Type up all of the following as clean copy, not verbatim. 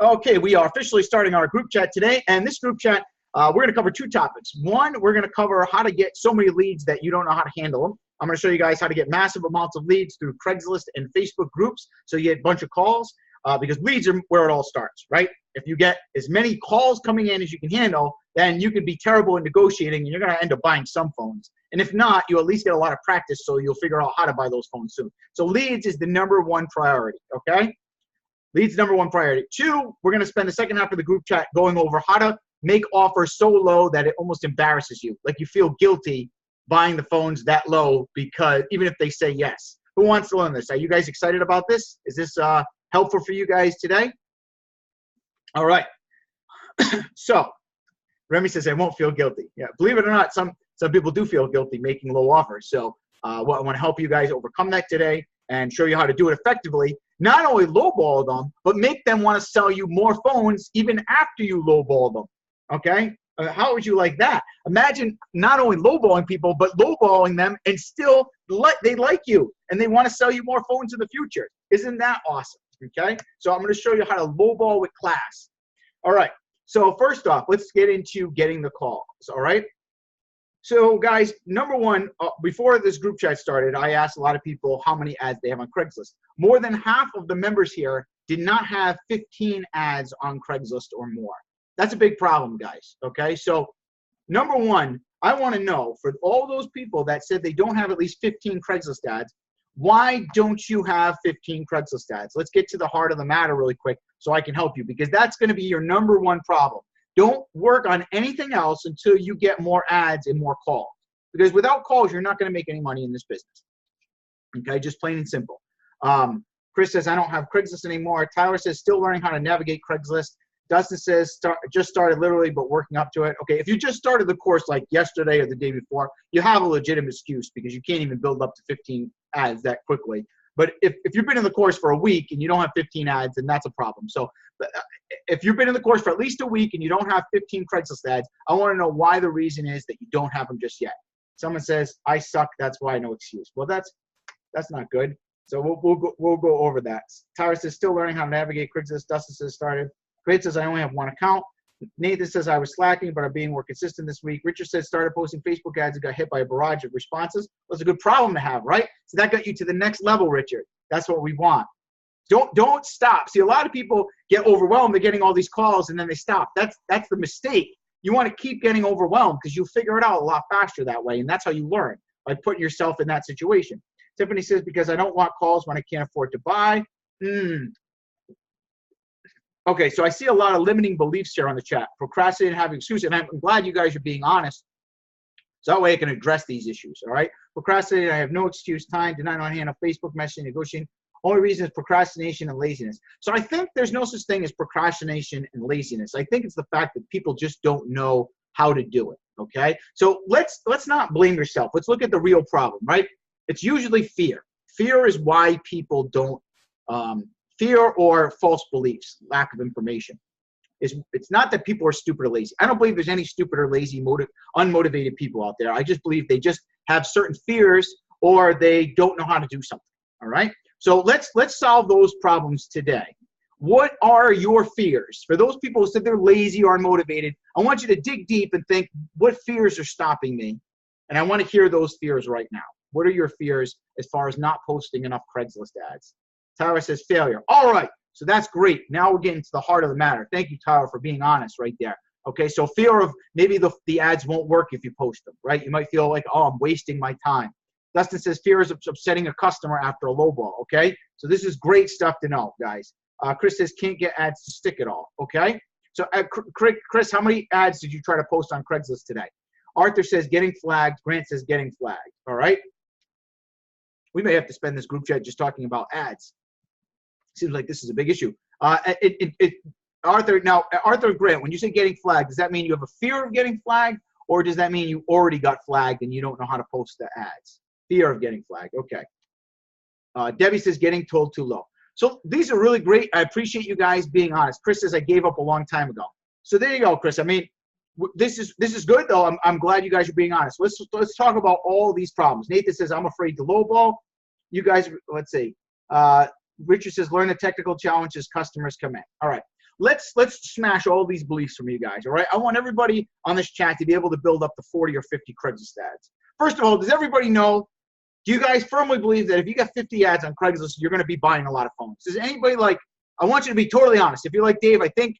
Okay, we are officially starting our group chat today, and this group chat, we're going to cover two topics. One, we're going to cover how to get so many leads that you don't know how to handle them. I'm going to show you guys how to get massive amounts of leads through Craigslist and Facebook groups, so you get a bunch of calls, because leads are where it all starts, right? If you get as many calls coming in as you can handle, then you could be terrible in negotiating, and you're going to end up buying some phones. And if not, you at least get a lot of practice, so you'll figure out how to buy those phones soon. So leads is the #1 priority, okay? Leads #1 priority. 2, we're going to spend the second half of the group chat going over how to make offers so low that it almost embarrasses you. Like you feel guilty buying the phones that low, because even if they say yes. Who wants to learn this? Are you guys excited about this? Is this helpful for you guys today? All right. So Remy says, I won't feel guilty. Yeah, believe it or not, some people do feel guilty making low offers. So I want to help you guys overcome that today and show you how to do it effectively. Not only lowball them, but make them want to sell you more phones even after you lowball them, okay? How would you like that? Imagine not only lowballing people, but lowballing them and still they like you and they want to sell you more phones in the future. Isn't that awesome, okay? So I'm going to show you how to lowball with class. All right, so first off, let's get into getting the calls, all right? So guys, #1, before this group chat started, I asked a lot of people how many ads they have on Craigslist. More than half of the members here did not have 15 ads on Craigslist or more. That's a big problem, guys, okay? So #1, I want to know, for all those people that said they don't have at least 15 Craigslist ads, why don't you have 15 Craigslist ads? Let's get to the heart of the matter really quick so I can help you, because that's going to be your #1 problem. Don't work on anything else until you get more ads and more calls. Because without calls, you're not going to make any money in this business. Okay, just plain and simple. Chris says, I don't have Craigslist anymore. Tyler says, still learning how to navigate Craigslist. Dustin says, just started literally, but working up to it. Okay, if you just started the course like yesterday or the day before, you have a legitimate excuse because you can't even build up to 15 ads that quickly. But if you've been in the course for a week and you don't have 15 ads, then that's a problem. So if you've been in the course for at least a week and you don't have 15 Craigslist ads, I want to know why the reason is that you don't have them just yet. Someone says, I suck, that's why, no excuse. Well, that's not good. So we'll go over that. Tyler says, still learning how to navigate Craigslist. Dustin says, started. Great says, I only have 1 account. Nathan says, I was slacking, but I'm being more consistent this week. Richard says, started posting Facebook ads and got hit by a barrage of responses. Well, that's a good problem to have, right? So that got you to the next level, Richard. That's what we want. Don't stop. See, a lot of people get overwhelmed. They're getting all these calls and then they stop. That's the mistake. You want to keep getting overwhelmed because you'll figure it out a lot faster that way, and that's how you learn, by putting yourself in that situation. Tiffany says, because I don't want calls when I can't afford to buy. Okay, so I see a lot of limiting beliefs here on the chat. Procrastinating, having excuses, and I'm glad you guys are being honest. So that way I can address these issues, all right? Procrastinating, I have no excuse, time, deny on hand, Facebook messaging, negotiating. Only reason is procrastination and laziness. So I think there's no such thing as procrastination and laziness. I think it's the fact that people just don't know how to do it, okay? So let's not blame yourself. Let's look at the real problem, right? It's usually fear. Fear is why people don't, fear or false beliefs, lack of information. It's not that people are stupid or lazy. I don't believe there's any stupid or lazy, unmotivated people out there. I just believe they just have certain fears or they don't know how to do something, all right? So let's solve those problems today. What are your fears? For those people who said they're lazy or unmotivated, I want you to dig deep and think, what fears are stopping me? And I want to hear those fears right now. What are your fears as far as not posting enough Craigslist ads? Tyler says failure. All right, so that's great. Now we're getting to the heart of the matter. Thank you, Tyler, for being honest right there. Okay, so fear of maybe the ads won't work if you post them, right? You might feel like, oh, I'm wasting my time. Dustin says fear is upsetting a customer after a low ball, okay? So this is great stuff to know, guys. Chris says can't get ads to stick at all, okay? So Chris, how many ads did you try to post on Craigslist today? Arthur says getting flagged. Grant says getting flagged, all right? We may have to spend this group chat just talking about ads. Seems like this is a big issue. Arthur and Grant, when you say getting flagged, does that mean you have a fear of getting flagged, or does that mean you already got flagged and you don't know how to post the ads? Fear of getting flagged, okay. Debbie says getting told too low. So these are really great. I appreciate you guys being honest. Chris says I gave up a long time ago. So there you go, Chris. I mean, this is good though. I'm glad you guys are being honest. Let's talk about all these problems. Nathan says I'm afraid to lowball. You guys, let's see. Richard says learn the technical challenges customers come in. All right. let's smash all these beliefs from you guys, all right? I want everybody on this chat to be able to build up to 40 or 50 Craigslist ads. First of all, does everybody know, do you guys firmly believe that if you got 50 ads on Craigslist, you're going to be buying a lot of phones? Does anybody like, I want you to be totally honest. If you're like, Dave, I think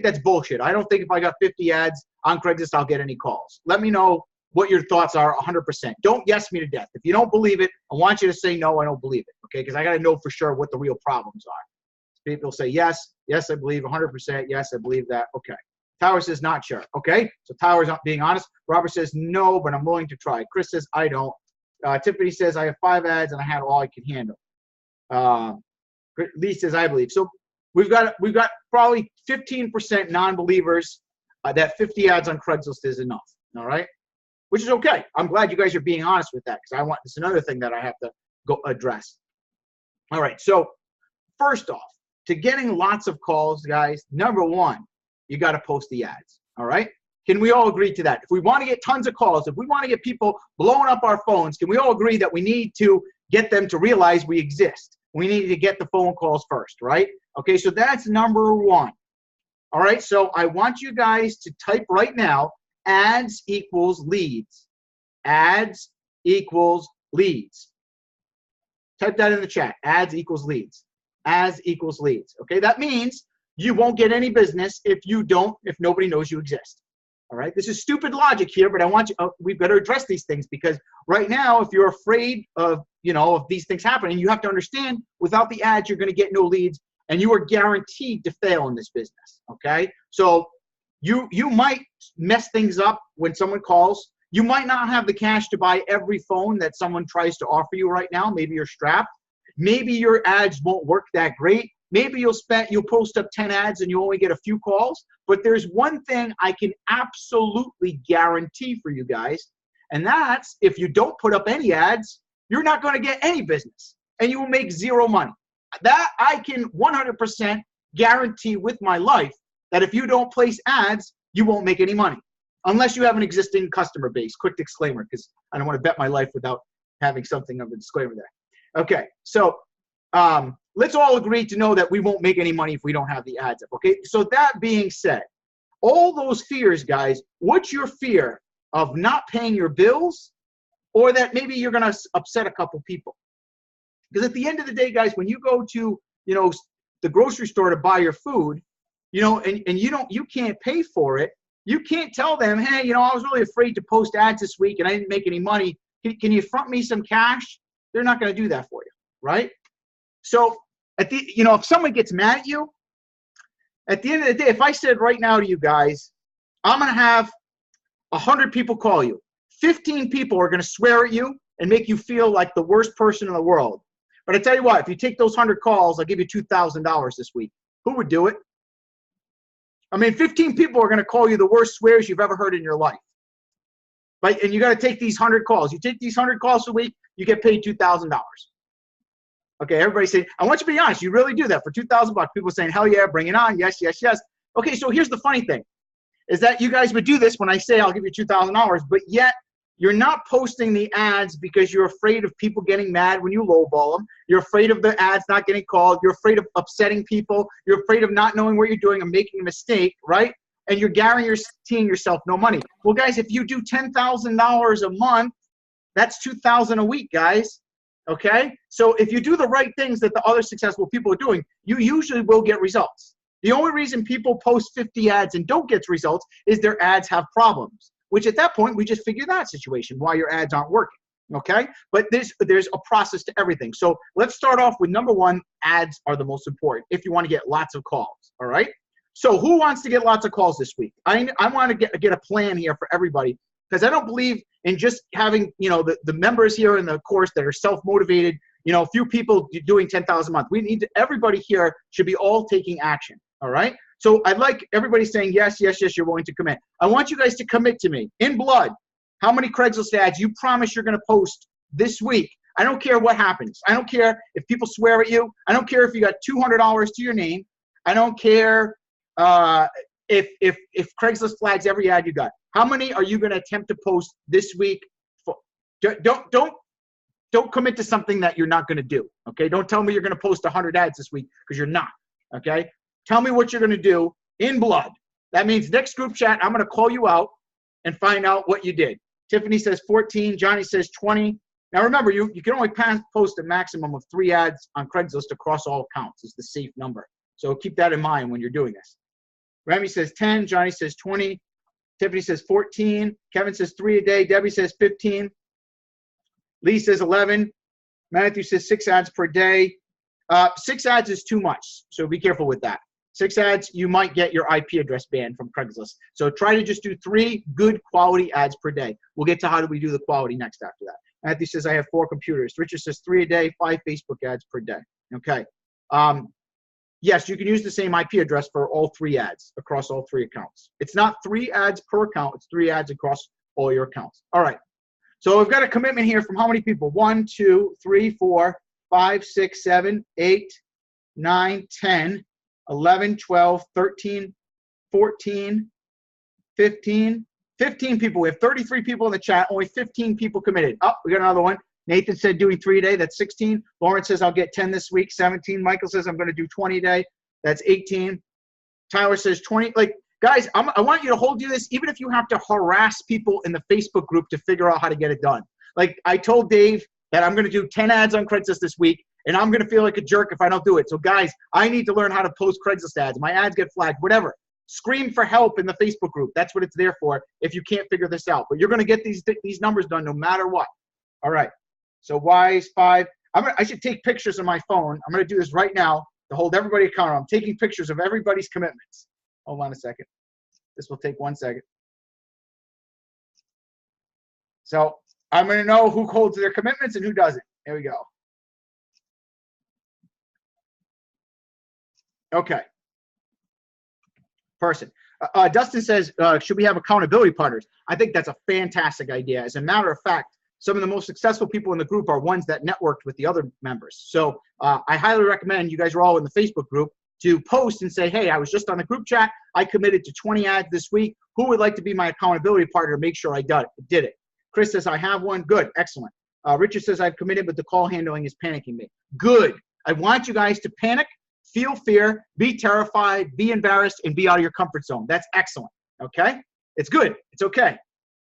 that's bullshit. I don't think if I got 50 ads on Craigslist, I'll get any calls. Let me know what your thoughts are 100%. Don't yes me to death. If you don't believe it, I want you to say, no, I don't believe it, okay? Because I got to know for sure what the real problems are. People say, yes, I believe 100%. Yes, I believe that. Okay. Tower says, not sure. Okay. So Tower's not being honest. Robert says, no, but I'm willing to try. Chris says, I don't. Tiffany says, I have 5 ads and I had all I could handle. Lee says, I believe. So we've got probably 15% non-believers that 50 ads on Craigslist is enough. All right. Which is okay. I'm glad you guys are being honest with that because it's another thing that I have to go address. All right. So first off, to getting lots of calls, guys, number one, you got to post the ads. All right. Can we all agree to that? If we want to get tons of calls, if we want to get people blowing up our phones, can we all agree that we need to get them to realize we exist? We need to get the phone calls first, right? Okay, so that's number one. All right, so I want you guys to type right now, ads equals leads. Ads equals leads. Type that in the chat, ads equals leads. Ads equals leads, okay? That means you won't get any business if nobody knows you exist. All right, this is stupid logic here, but I want you, we've got to address these things because right now, if you're afraid of, of these things happening, you have to understand without the ads, you're going to get no leads and you are guaranteed to fail in this business. Okay. So you might mess things up when someone calls. You might not have the cash to buy every phone that someone tries to offer you right now. Maybe you're strapped. Maybe your ads won't work that great. Maybe you'll post up 10 ads and you only get a few calls. But there's one thing I can absolutely guarantee for you guys, and that's if you don't put up any ads, you're not going to get any business and you will make zero money. That I can 100% guarantee with my life that if you don't place ads, you won't make any money unless you have an existing customer base. Quick disclaimer, because I don't want to bet my life without having something of a disclaimer there. Okay, so let's all agree to know that we won't make any money if we don't have the ads up, okay? So that being said, all those fears, guys, what's your fear of not paying your bills or that maybe you're going to upset a couple people? Because at the end of the day, guys, when you go to, the grocery store to buy your food, and you can't pay for it, you can't tell them, hey, I was really afraid to post ads this week and I didn't make any money. Can you front me some cash? They're not going to do that for you, right? So if someone gets mad at you, at the end of the day, if I said right now to you guys, I'm going to have 100 people call you, 15 people are going to swear at you and make you feel like the worst person in the world. But I tell you what, if you take those 100 calls, I'll give you $2,000 this week. Who would do it? I mean, 15 people are going to call you the worst swears you've ever heard in your life. Right? And you got to take these 100 calls. You take these 100 calls a week, you get paid $2,000. Okay, everybody saying, I want you to be honest. You really do that for $2,000. People saying, hell yeah, bring it on. Yes, yes, yes. Okay, so here's the funny thing, is that you guys would do this when I say I'll give you $2,000, but yet you're not posting the ads because you're afraid of people getting mad when you lowball them. You're afraid of the ads not getting called. You're afraid of upsetting people. You're afraid of not knowing what you're doing and making a mistake, right? And you're guaranteeing yourself no money. Well, guys, if you do $10,000 a month, that's $2,000 a week, guys. Okay? So if you do the right things that the other successful people are doing, you usually will get results. The only reason people post 50 ads and don't get results is their ads have problems, which at that point, we just figure that situation, why your ads aren't working. Okay? But there's a process to everything. So let's start off with number one, ads are the most important if you want to get lots of calls. All right? So who wants to get lots of calls this week? I want to get a plan here for everybody, because I don't believe in just having, the members here in the course that are self-motivated, a few people doing 10,000 a month. We need to, everybody here should be all taking action. All right. So I'd like everybody saying, yes, yes, yes, you're willing to commit. I want you guys to commit to me in blood. How many Craigslist ads you promise you're going to post this week? I don't care what happens. I don't care if people swear at you. I don't care if you got $200 to your name. I don't care if Craigslist flags every ad you got. How many are you going to attempt to post this week? Don't commit to something that you're not going to do. Okay. Don't tell me you're going to post 100 ads this week, because you're not. Okay. Tell me what you're going to do in blood. That means next group chat, I'm going to call you out and find out what you did. Tiffany says 14. Johnny says 20. Now, remember, you can only post a maximum of 3 ads on Craigslist across all accounts. Is the safe number. So keep that in mind when you're doing this. Remy says 10. Johnny says 20. Tiffany says 14. Kevin says 3 a day. Debbie says 15. Lee says 11. Matthew says 6 ads per day. 6 ads is too much, so be careful with that. 6 ads, you might get your IP address banned from Craigslist. So try to just do 3 good quality ads per day. We'll get to how do we do the quality next after that. Matthew says, I have 4 computers. Richard says 3 a day, 5 Facebook ads per day. Okay. Yes, you can use the same IP address for all 3 ads across all 3 accounts. It's not 3 ads per account. It's 3 ads across all your accounts. All right. So we've got a commitment here from how many people? 1, 2, 3, 4, 5, 6, 7, 8, 9, 10, 11, 12, 13, 14, 15. 15 people. We have 33 people in the chat. Only 15 people committed. Oh, we got another one. Nathan said doing 3 a day. That's 16. Lauren says I'll get 10 this week. 17. Michael says I'm going to do 20 a day. That's 18. Tyler says 20. Like, guys, I want you to hold you this, even if you have to harass people in the Facebook group to figure out how to get it done. Like, I told Dave that I'm going to do 10 ads on Craigslist this week, and I'm going to feel like a jerk if I don't do it. So, guys, I need to learn how to post Craigslist ads. My ads get flagged, whatever. Scream for help in the Facebook group. That's what it's there for if you can't figure this out. But you're going to get these numbers done no matter what. All right. So, Wise 5. I should take pictures on my phone. I'm going to do this right now to hold everybody accountable. I'm taking pictures of everybody's commitments. Hold on a second. This will take 1 second. So I'm going to know who holds their commitments and who doesn't. Here we go. Okay. Person. Dustin says, should we have accountability partners? I think that's a fantastic idea. As a matter of fact, some of the most successful people in the group are ones that networked with the other members. So I highly recommend, you guys are all in the Facebook group, to post and say, hey, I was just on the group chat. I committed to 20 ads this week. Who would like to be my accountability partner to make sure I did it? Chris says, I have one. Good. Excellent. Richard says, I've committed, but the call handling is panicking me. Good. I want you guys to panic, feel fear, be terrified, be embarrassed, and be out of your comfort zone. That's excellent. Okay? It's good. It's okay.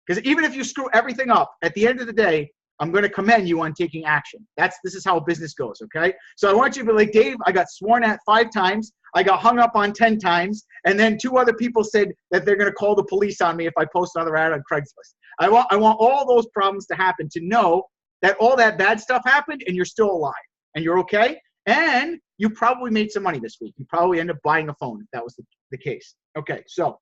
Because even if you screw everything up, at the end of the day, I'm going to commend you on taking action. This is how business goes, okay? So I want you to be like, Dave, I got sworn at 5 times. I got hung up on 10 times. And then 2 other people said that they're going to call the police on me if I post another ad on Craigslist. I want all those problems to happen, to know that all that bad stuff happened and you're still alive and you're okay. And you probably made some money this week. You probably end up buying a phone if that was the case. Okay, so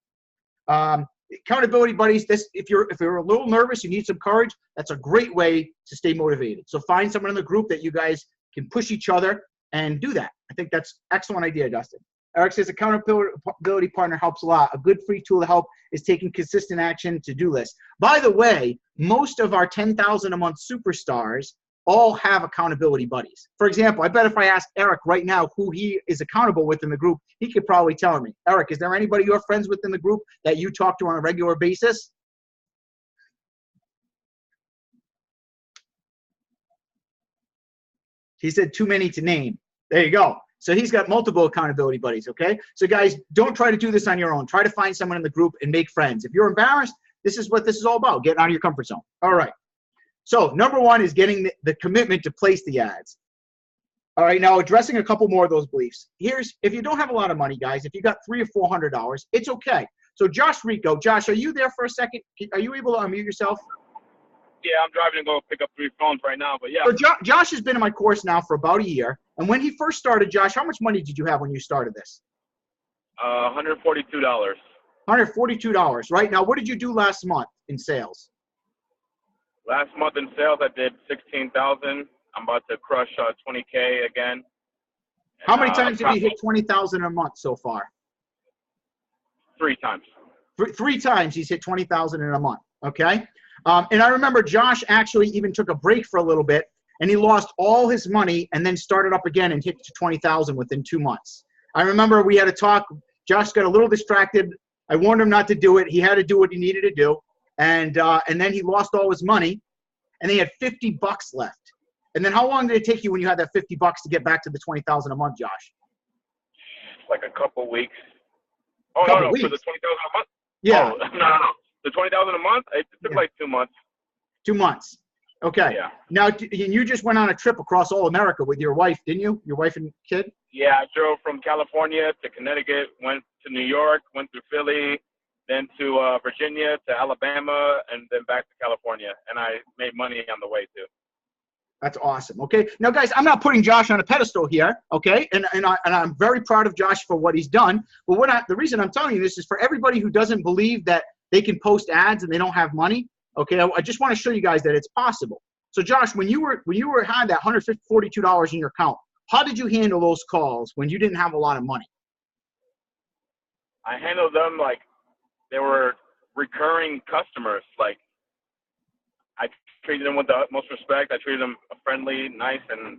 accountability buddies, if you're a little nervous, you need some courage, that's a great way to stay motivated. So find someone in the group that you guys can push each other and do that. I think that's an excellent idea, Dustin. Eric says accountability partner helps a lot. A good free tool to help is taking consistent action to-do lists. By the way, most of our 10,000 a month superstars all have accountability buddies. For example, I bet if I ask Eric right now who he is accountable with in the group, he could probably tell me. Eric, is there anybody you're friends with in the group that you talk to on a regular basis? He said too many to name. There you go. So he's got multiple accountability buddies, okay? So guys, don't try to do this on your own. Try to find someone in the group and make friends. If you're embarrassed, this is what this is all about, getting out of your comfort zone. All right. So number 1 is getting the commitment to place the ads. All right, now addressing a couple more of those beliefs. If you don't have a lot of money, guys, if you got $300 or $400, it's okay. So Josh Rico, Josh, are you there for a second? Are you able to unmute yourself? Yeah, I'm driving to go pick up 3 phones right now, but yeah. So Josh has been in my course now for about a year. And when he first started, Josh, how much money did you have when you started this? $142. $142, right? Now, what did you do last month in sales? Last month in sales, I did $16,000. I'm about to crush $20K again. How many times have you hit $20,000 a month so far? 3 times. 3 times he's hit $20,000 in a month, okay? And I remember Josh actually even took a break for a little bit, and he lost all his money and then started up again and hit to $20,000 within 2 months. I remember we had a talk. Josh got a little distracted. I warned him not to do it. He had to do what he needed to do. And then he lost all his money, and he had $50 left. And then how long did it take you when you had that $50 to get back to the $20,000 a month, Josh? like a couple weeks. Oh, Couple no, for the weeks. 20,000 a month? Yeah. Oh, no. The 20,000 a month, it took like 2 months. 2 months. Okay. Yeah. Now, you just went on a trip across all America with your wife, didn't you? Your wife and kid? Yeah, I drove from California to Connecticut, went to New York, went through Philly, then to Virginia, to Alabama, and then back to California. And I made money on the way, too. That's awesome. Okay. Now, guys, I'm not putting Josh on a pedestal here. Okay. And I'm very proud of Josh for what he's done. But the reason I'm telling you this is for everybody who doesn't believe that they can post ads and they don't have money. Okay. I just want to show you guys that it's possible. So, Josh, when you had that $142 in your account, how did you handle those calls when you didn't have a lot of money? I handled them like they were recurring customers. Like, I treated them with the utmost respect. I treated them friendly, nice, and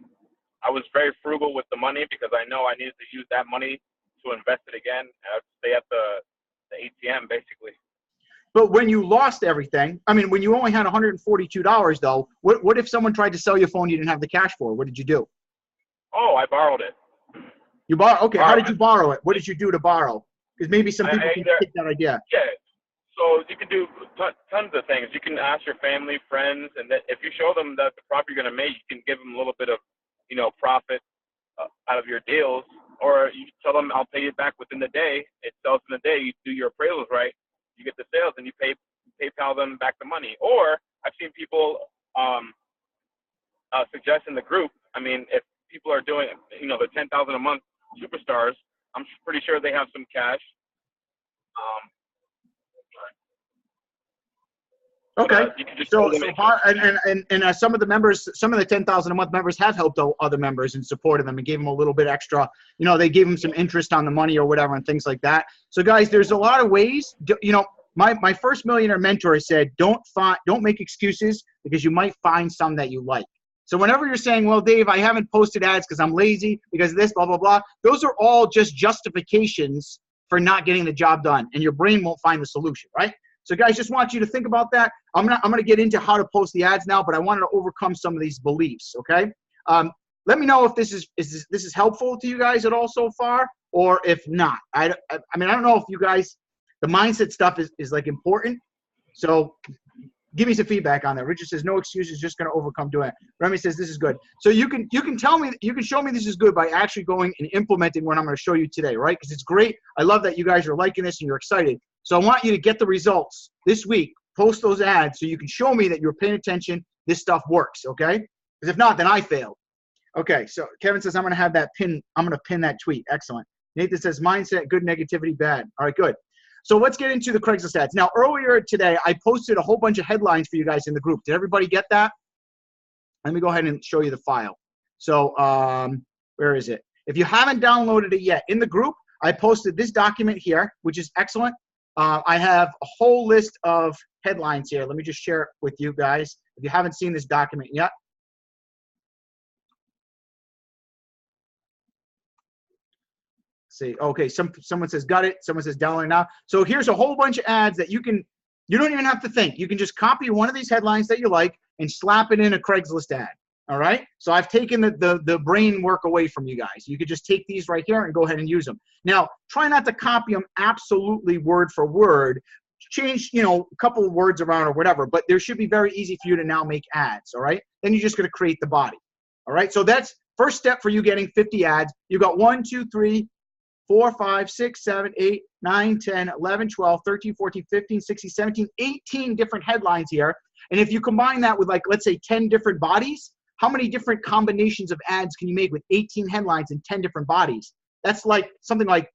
I was very frugal with the money because I know I needed to use that money to invest it again. I'd stay at the ATM, basically. But when you lost everything, I mean, when you only had $142, though, what if someone tried to sell you a phone you didn't have the cash for? What did you do? Oh, I borrowed it. You borrow? Okay. How did you borrow it? What did you do to borrow? Because maybe some people can get that idea. Yeah. So you can do tons of things. You can ask your family, friends, and that if you show them that the profit you're going to make, you can give them a little bit of, profit out of your deals. Or you tell them, I'll pay you back within the day. It sells in a day. You do your appraisals right. You get the sales, and you PayPal them back the money. Or I've seen people suggest in the group. I mean, if people are doing, the 10,000 a month superstars, I'm pretty sure they have some cash. Okay. So some of the members, some of the 10,000 a month members have helped other members and supported them and gave them a little bit extra. They gave them some interest on the money or whatever and things like that. So guys, there's a lot of ways. My first millionaire mentor said, don't make excuses because you might find some that you like. So whenever you're saying, well, Dave, I haven't posted ads because I'm lazy, because of this, blah, blah, blah, those are all just justifications for not getting the job done, and your brain won't find the solution, right? So guys, just want you to think about that. I'm gonna get into how to post the ads now, but I wanted to overcome some of these beliefs, okay? Let me know if this is helpful to you guys at all so far, or if not. I mean, I don't know if you guys, the mindset stuff is like important. So give me some feedback on that. Richard says, no excuses, just going to overcome doing it. Remy says, this is good. So you can tell me, you can show me this is good by actually going and implementing what I'm going to show you today, right? Because it's great. I love that you guys are liking this and you're excited. So I want you to get the results this week. Post those ads so you can show me that you're paying attention. This stuff works, okay? Because if not, then I failed. Okay, so Kevin says, I'm going to have that pin. I'm going to pin that tweet. Excellent. Nathan says, mindset, good, negativity, bad. All right, good. So let's get into the Craigslist ads. Now, earlier today, I posted a whole bunch of headlines for you guys in the group. Did everybody get that? Let me go ahead and show you the file. So where is it? If you haven't downloaded it yet, in the group, I posted this document here, which is excellent. I have a whole list of headlines here. Let me just share it with you guys if you haven't seen this document yet. See, okay, someone says got it. Someone says download now. So here's a whole bunch of ads that you don't even have to think. You can just copy one of these headlines that you like and slap it in a Craigslist ad. All right. So I've taken the brain work away from you guys. You could just take these right here and go ahead and use them. Now, try not to copy them absolutely word for word. Change, a couple of words around or whatever, but there should be very easy for you to now make ads. All right. Then you're just going to create the body. All right. So that's first step for you getting 50 ads. You got 1, 2, 3, 4, 5, 6, 7, 8, 9, 10, 11, 12, 13, 14, 15, 16, 17, 18 different headlines here. And if you combine that with, like, let's say 10 different bodies, how many different combinations of ads can you make with 18 headlines and 10 different bodies? That's like something like,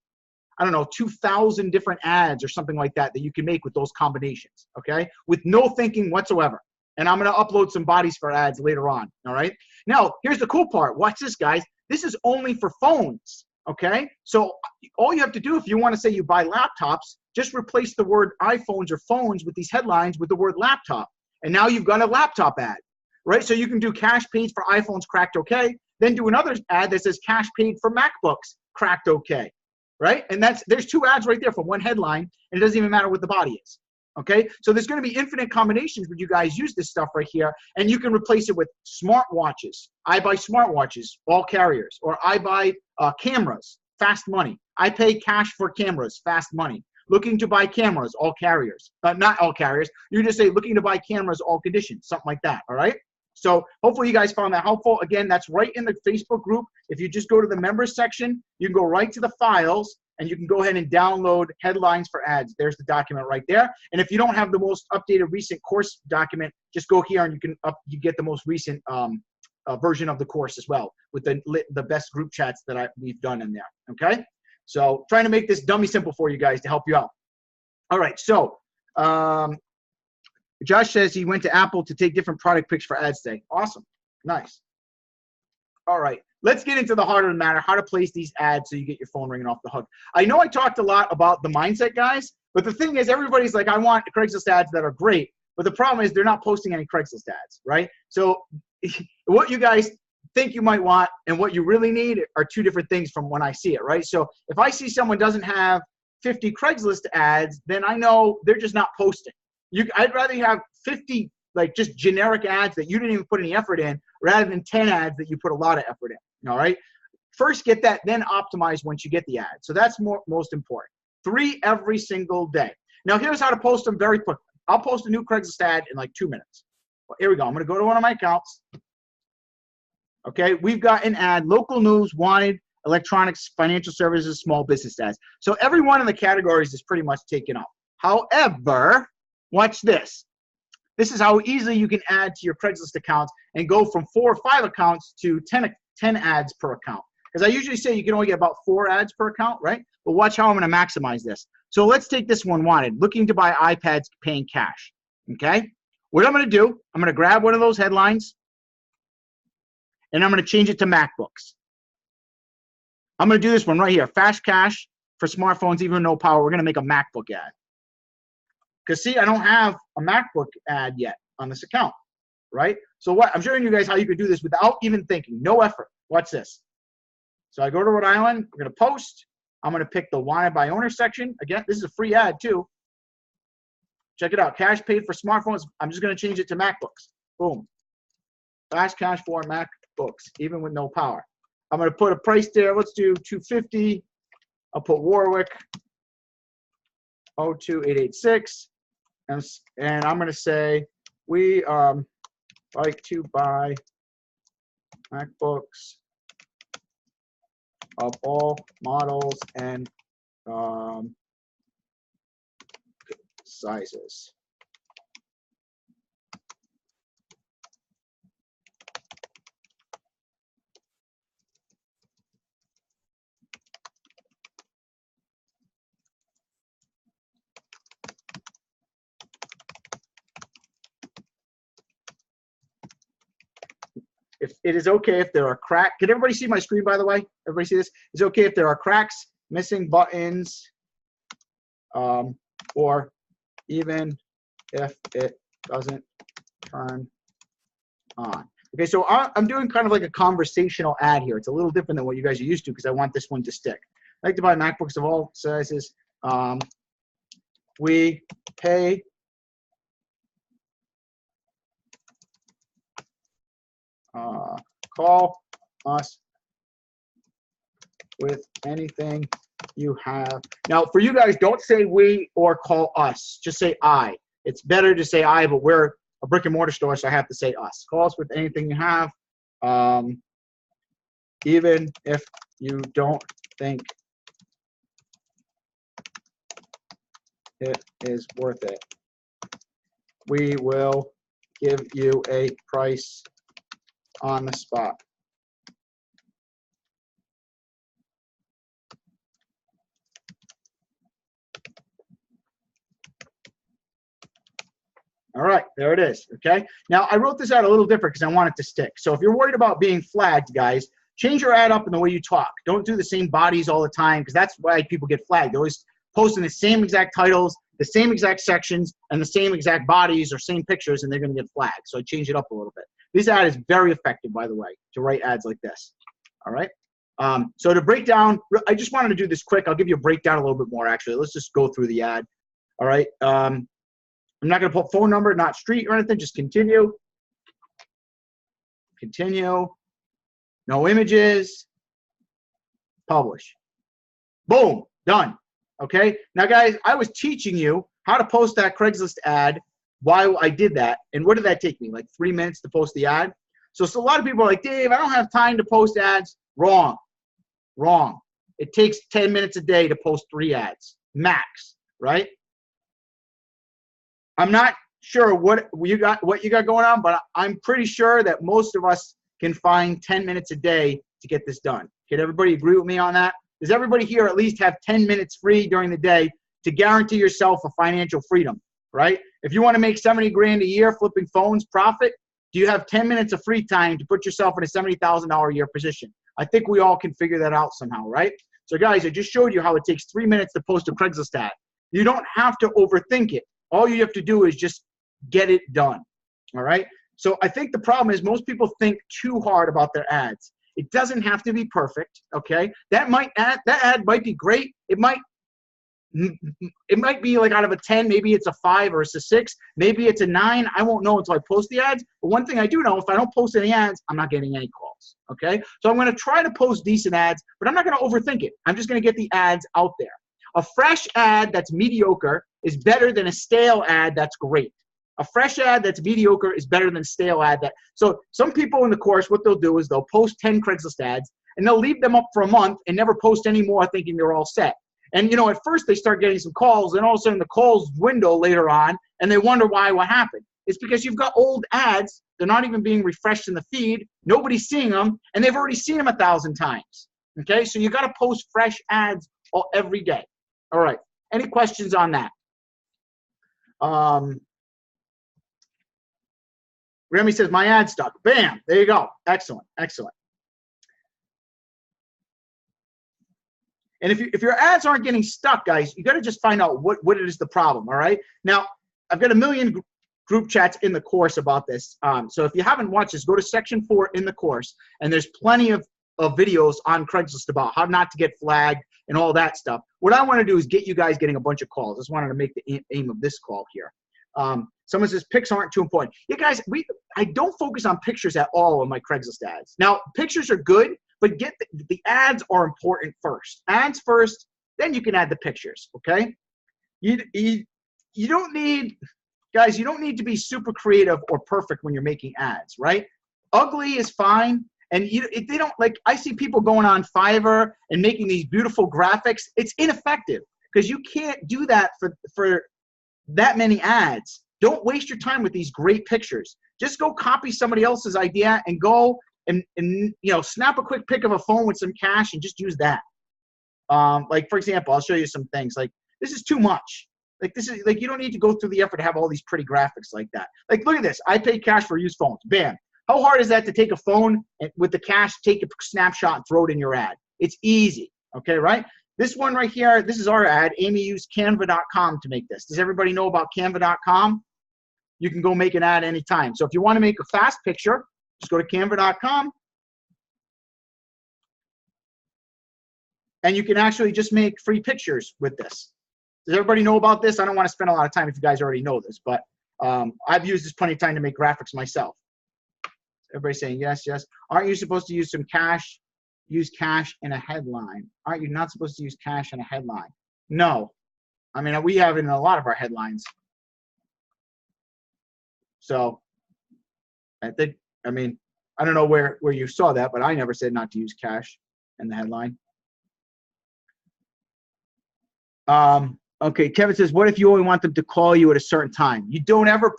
I don't know, 2,000 different ads or something like that you can make with those combinations, okay? With no thinking whatsoever. And I'm going to upload some bodies for ads later on, all right? Now, here's the cool part. Watch this, guys. This is only for phones, okay? So all you have to do if you want to say you buy laptops, just replace the word iPhones or phones with these headlines with the word laptop. And now you've got a laptop ad. Right, so you can do cash paid for iPhones cracked okay, then do another ad that says cash paid for MacBooks cracked okay, right? And there's 2 ads right there for one headline, and it doesn't even matter what the body is, okay? So there's going to be infinite combinations when you guys use this stuff right here, and you can replace it with smartwatches. I buy smartwatches, all carriers, or I buy cameras, fast money. I pay cash for cameras, fast money. Looking to buy cameras, all carriers. Not all carriers. You just say looking to buy cameras, all conditions, something like that, all right? So hopefully you guys found that helpful. Again, that's right in the Facebook group. If you just go to the members section, you can go right to the files, and you can go ahead and download headlines for ads. There's the document right there. And if you don't have the most updated recent course document, just go here and you get the most recent version of the course as well with the best group chats that we've done in there, okay? So trying to make this dummy simple for you guys to help you out. All right, so Josh says he went to Apple to take different product pics for ads today. Awesome, nice. All right, let's get into the heart of the matter, how to place these ads so you get your phone ringing off the hook. I know I talked a lot about the mindset, guys, but the thing is everybody's like, I want Craigslist ads that are great, but the problem is they're not posting any Craigslist ads, right? So what you guys think you might want and what you really need are two different things from when I see it, right? So if I see someone doesn't have 50 Craigslist ads, then I know they're just not posting. I'd rather have 50 like just generic ads that you didn't even put any effort in rather than 10 ads that you put a lot of effort in, all right? First get that, then optimize once you get the ad. So that's most important. 3 every single day. Now here's how to post them very quickly. I'll post a new Craigslist ad in like 2 minutes. Well, here we go. I'm going to go to one of my accounts. Okay, we've got an ad, local news, wanted, electronics, financial services, small business ads. So every one of the categories is pretty much taken up. However, watch this. This is how easily you can add to your Craigslist accounts and go from 4 or 5 accounts to 10 ads per account. Because I usually say you can only get about 4 ads per account, right? But watch how I'm going to maximize this. So let's take this one, wanted, looking to buy iPads, paying cash. Okay? What I'm going to do, I'm going to grab one of those headlines, and I'm going to change it to MacBooks. I'm going to do this one right here. Fast cash for smartphones, even no power. We're going to make a MacBook ad. Because, see, I don't have a MacBook ad yet on this account, right? So what? I'm showing you guys how you could do this without even thinking. No effort. Watch this. So I go to Rhode Island. We're going to post. I'm going to pick the wanted by owner section. Again, this is a free ad, too. Check it out. Cash paid for smartphones. I'm just going to change it to MacBooks. Boom. Fast cash for MacBooks, even with no power. I'm going to put a price there. Let's do $250. I'll put Warwick 02886. And I'm going to say we like to buy MacBooks of all models and sizes. If it is okay if there are cracks. Can everybody see my screen, by the way? Everybody see this? It's okay if there are cracks, missing buttons, or even if it doesn't turn on. Okay, so I'm doing kind of like a conversational ad here. It's a little different than what you guys are used to because I want this one to stick. I like to buy MacBooks of all sizes. We pay call us with anything you have. Now, for you guys, don't say we or call us. Just say I. It's better to say I, but we're a brick and mortar store, so I have to say us. Call us with anything you have, even if you don't think it is worth it. We will give you a price on the spot. All right, there it is, okay? Now, I wrote this out a little different because I want it to stick. So if you're worried about being flagged, guys, change your ad up in the way you talk. Don't do the same bodies all the time because that's why people get flagged. They're always posting the same exact titles, the same exact sections, and the same exact bodies or same pictures, and they're going to get flagged. So I change it up a little bit. This ad is very effective, by the way, to write ads like this, all right? So to break down, I just wanted to do this quick. I'll give you a breakdown a little bit more, actually. Let's just go through the ad, all right? I'm not going to put phone number, not street or anything. Just continue. Continue. No images. Publish. Boom, done. Okay. Now, guys, I was teaching you how to post that Craigslist ad while I did that. And what did that take me? Like 3 minutes to post the ad. So a lot of people are like, Dave, I don't have time to post ads. Wrong. Wrong. It takes 10 minutes a day to post 3 ads, max, right? I'm not sure what you got going on, but I'm pretty sure that most of us can find 10 minutes a day to get this done. Can everybody agree with me on that? Does everybody here at least have 10 minutes free during the day to guarantee yourself a financial freedom, right? If you want to make 70 grand a year flipping phones profit, do you have 10 minutes of free time to put yourself in a $70,000 a year position? I think we all can figure that out somehow, right? So guys, I just showed you how it takes 3 minutes to post a Craigslist ad. You don't have to overthink it. All you have to do is just get it done, all right? So I think the problem is most people think too hard about their ads. It doesn't have to be perfect, okay? That ad might be great. It might be like out of a 10, maybe it's a 5 or it's a 6, maybe it's a 9. I won't know until I post the ads. But one thing I do know, if I don't post any ads, I'm not getting any calls, okay? So I'm going to try to post decent ads, but I'm not going to overthink it. I'm just going to get the ads out there. A fresh ad that's mediocre is better than a stale ad that's great. A fresh ad that's mediocre is better than a stale ad that. So some people in the course, what they'll do is they'll post 10 Craigslist ads and they'll leave them up for a month and never post any more thinking they're all set. And, you know, at first they start getting some calls and all of a sudden the calls dwindle later on and they wonder what happened. It's because you've got old ads. They're not even being refreshed in the feed. Nobody's seeing them and they've already seen them 1,000 times. Okay, so you got to post fresh ads every day. All right. Any questions on that? Remy says, my ad stuck. Bam. There you go. Excellent. Excellent. And if your ads aren't getting stuck, guys, you got to just find out what it is the problem. All right. Now, I've got a million group chats in the course about this. So if you haven't watched this, go to section 4 in the course. And there's plenty of videos on Craigslist about how not to get flagged and all that stuff. What I want to do is get you guys getting a bunch of calls. I just wanted to make the aim of this call here. Someone says pics aren't too important. Yeah, guys, I don't focus on pictures at all in my Craigslist ads. Now, pictures are good, but get the ads are important first. Ads first, then you can add the pictures, okay? You don't need, guys, you don't need to be super creative or perfect when you're making ads, right? Ugly is fine. And they don't, like, I see people going on Fiverr and making these beautiful graphics. It's ineffective because you can't do that for that many ads. Don't waste your time with these great pictures. Just go copy somebody else's idea and go and you know, snap a quick pic of a phone with some cash and just use that. Like, for example, I'll show you some things. Like, this is too much. Like, this is, like, you don't need to go through the effort to have all these pretty graphics like that. Like, look at this. I pay cash for used phones. Bam. How hard is that to take a phone and with the cash, take a snapshot and throw it in your ad? It's easy, okay, right? This one right here, this is our ad. Amy used canva.com to make this. Does everybody know about canva.com? You can go make an ad anytime. So if you want to make a fast picture, just go to canva.com. And you can actually just make free pictures with this. Does everybody know about this? I don't want to spend a lot of time if you guys already know this, but I've used this plenty of time to make graphics myself. Everybody's saying yes, yes. Aren't you supposed to use some cash? Use cash in a headline. Aren't you not supposed to use cash in a headline? No. I mean, we have it in a lot of our headlines. So I think, I mean, I don't know where you saw that, but I never said not to use cash in the headline. Okay, Kevin says, what if you only want them to call you at a certain time? You never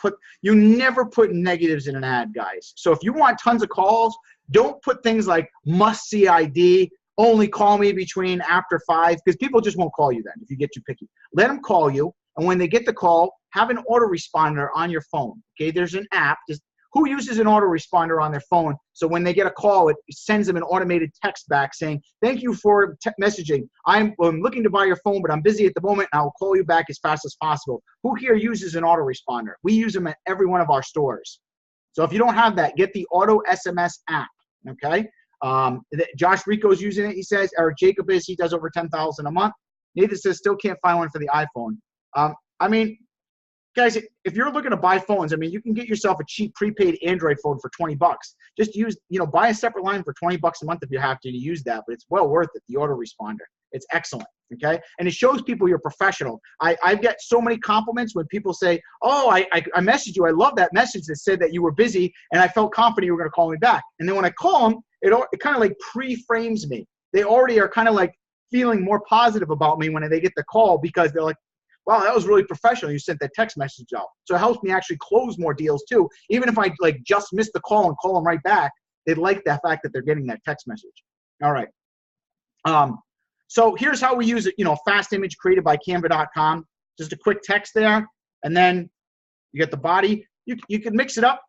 put negatives in an ad, guys. So if you want tons of calls, don't put things like must see ID, only call me between after 5, because people just won't call you then if you get too picky. Let them call you, and when they get the call, have an autoresponder on your phone. Okay, there's an app. Who uses an autoresponder on their phone? So when they get a call, it sends them an automated text back saying, thank you for messaging. I'm looking to buy your phone, but I'm busy at the moment, and I'll call you back as fast as possible. Who here uses an autoresponder? We use them at every one of our stores. So if you don't have that, get the Auto SMS app, okay? Josh Rico's using it, he says. Eric Jacob is, he does over 10,000 a month. Nathan says, still can't find one for the iPhone. I mean, guys, if you're looking to buy phones, I mean, you can get yourself a cheap prepaid Android phone for 20 bucks. Just use, buy a separate line for 20 bucks a month if you have to use that, but it's well worth it, the autoresponder. It's excellent. Okay. And it shows people you're professional. I get so many compliments when people say, oh, I messaged you. I love that message that said that you were busy and I felt confident you were going to call me back. And then when I call them, it kind of like pre-frames me. They already are kind of like feeling more positive about me when they get the call, because they're like, wow, that was really professional. You sent that text message out. So it helps me actually close more deals too. Even if I like just missed the call and call them right back, they like that fact that they're getting that text message. All right. So here's how we use it. Fast image created by Canva.com. Just a quick text there. And then you get the body. You can mix it up.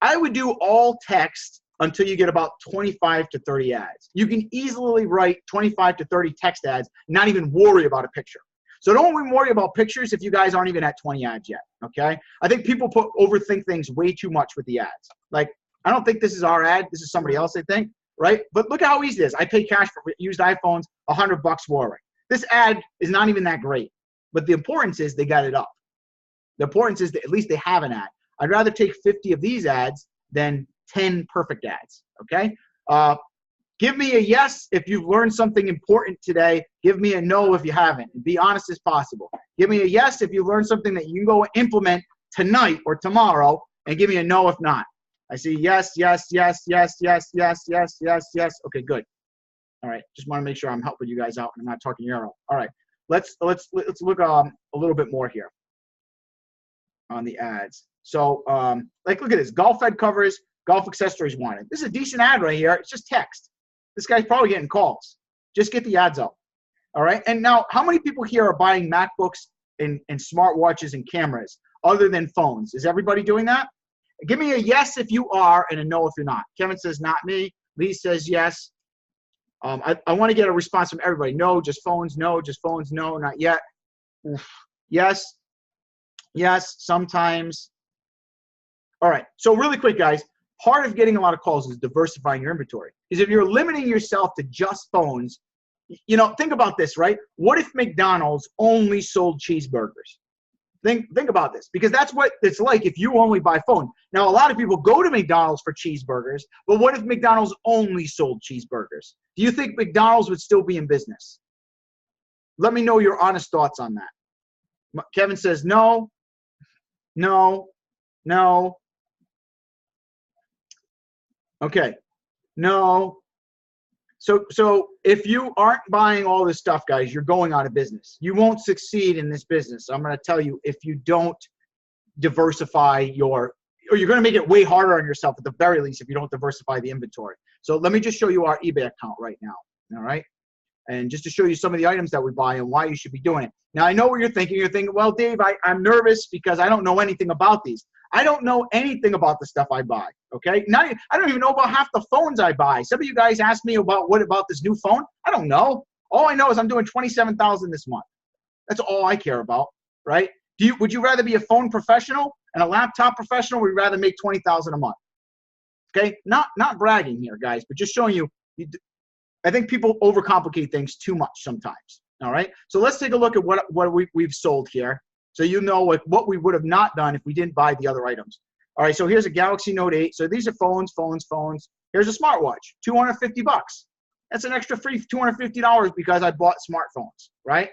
I would do all text until you get about 25 to 30 ads. You can easily write 25 to 30 text ads, not even worry about a picture. So don't even worry about pictures if you guys aren't even at 20 ads yet, okay? I think people overthink things way too much with the ads. Like, I don't think this is our ad. This is somebody else, I think, right? But look at how easy it is. I pay cash for used iPhones, $100 Warwick. This ad is not even that great. But the importance is they got it up. The importance is that at least they have an ad. I'd rather take 50 of these ads than 10 perfect ads, okay? Give me a yes if you've learned something important today. Give me a no if you haven't. And be honest as possible. Give me a yes if you've learned something that you can go implement tonight or tomorrow, and give me a no if not. I see yes, yes, yes, yes, yes, yes, yes, yes, yes. Okay, good. All right, just want to make sure I'm helping you guys out and I'm not talking your own. All right, let's look a little bit more here on the ads. So like, look at this: golf head covers, golf accessories wanted. This is a decent ad right here. It's just text. This guy's probably getting calls. Just get the ads up. All right. And now, how many people here are buying MacBooks and smartwatches and cameras other than phones? Is everybody doing that? Give me a yes if you are and a no if you're not. Kevin says not me. Lee says yes. I want to get a response from everybody. No, just phones. No, just phones. No, not yet. Oof. Yes. Yes, sometimes. All right. So really quick, guys. Part of getting a lot of calls is diversifying your inventory. Because if you're limiting yourself to just phones, think about this, right? What if McDonald's only sold cheeseburgers? Think about this, because that's what it's like if you only buy phone. Now, a lot of people go to McDonald's for cheeseburgers, but what if McDonald's only sold cheeseburgers? Do you think McDonald's would still be in business? Let me know your honest thoughts on that. Kevin says no, no, no. Okay, no. So if you aren't buying all this stuff, guys, you're going out of business. You won't succeed in this business. I'm going to tell you, if you don't diversify or you're going to make it way harder on yourself at the very least if you don't diversify the inventory. So let me just show you our eBay account right now. All right. And just to show you some of the items that we buy and why you should be doing it. Now, I know what you're thinking. You're thinking, well, Dave, I'm nervous because I don't know anything about these. I don't know anything about the stuff I buy, okay? Now, I don't even know about half the phones I buy. Some of you guys ask me about what about this new phone. I don't know. All I know is I'm doing $27,000 this month. That's all I care about, right? Would you rather be a phone professional and a laptop professional, or would you rather make $20,000 a month? Okay, not bragging here, guys, but just showing you. I think people overcomplicate things too much sometimes. All right, so let's take a look at what we've sold here, so you know what we would have not done if we didn't buy the other items. All right, so here's a Galaxy Note 8. So these are phones. Here's a smartwatch, $250. That's an extra free $250 because I bought smartphones, right?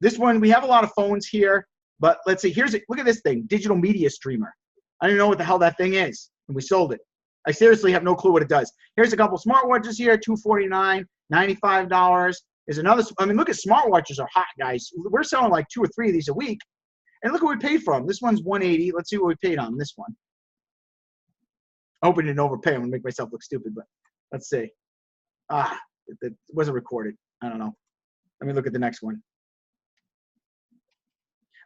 This one, we have a lot of phones here, but let's see. Look at this thing, digital media streamer. I don't even know what the hell that thing is, and we sold it. I seriously have no clue what it does. Here's a couple smartwatches here, $249, $95. There's another. I mean, look at smartwatches are hot, guys. We're selling like 2 or 3 of these a week, and look what we paid for them. This one's $180. Let's see what we paid on this one. I hope we didn't overpay. I'm gonna make myself look stupid, but let's see. It wasn't recorded. I don't know. Let me look at the next one.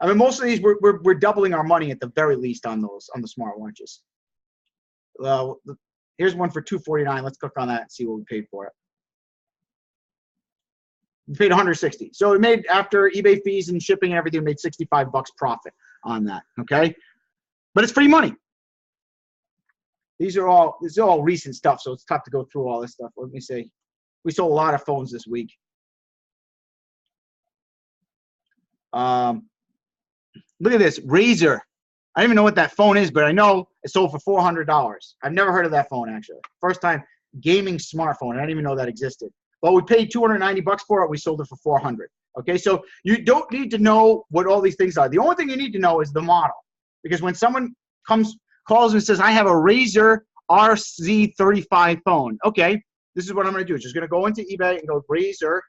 I mean, most of these we're doubling our money at the very least on the smartwatches. Here's one for $249. Let's click on that and see what we paid for it. We paid $160. So we made, after eBay fees and shipping and everything, we made $65 profit on that. Okay, but it's free money. This is all recent stuff, so it's tough to go through all this stuff. Let me see. We sold a lot of phones this week. Look at this Razer. I don't even know what that phone is, but I know it sold for $400. I've never heard of that phone, actually. First time gaming smartphone. I didn't even know that existed. Well, we paid 290 bucks for it. We sold it for 400. Okay, so you don't need to know what all these things are. The only thing you need to know is the model, because when someone calls and says, I have a Razer RZ35 phone. Okay, this is what I'm going to do. It's just going to go into eBay and go Razer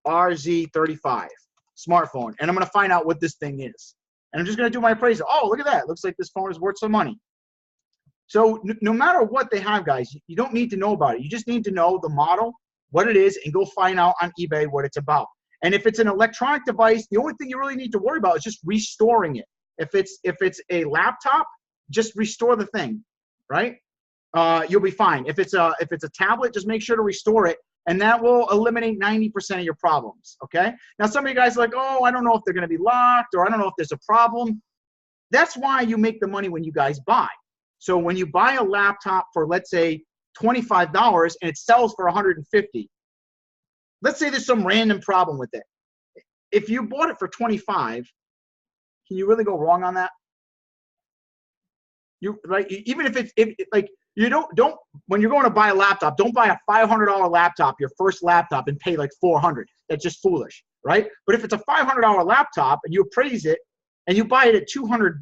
RZ35 smartphone, and I'm going to find out what this thing is. And I'm just going to do my appraisal. Oh, look at that. Looks like this phone is worth some money. So no matter what they have, guys, you don't need to know about it. You just need to know the model, what it is, and go find out on eBay what it's about. And if it's an electronic device, the only thing you really need to worry about is just restoring it. If it's a laptop, just restore the thing, right? You'll be fine. If it's a tablet, just make sure to restore it, and that will eliminate 90% of your problems. Okay. Now some of you guys are like, oh, I don't know if they're going to be locked, or I don't know if there's a problem. That's why you make the money when you guys buy. So when you buy a laptop for, let's say, $25 and it sells for $150, let's say there's some random problem with it. If you bought it for $25, can you really go wrong on that? Even if it's like you don't when you're going to buy a laptop, don't buy a $500 laptop, your first laptop, and pay like $400. That's just foolish, right? But if it's a $500 laptop and you appraise it and you buy it at $200,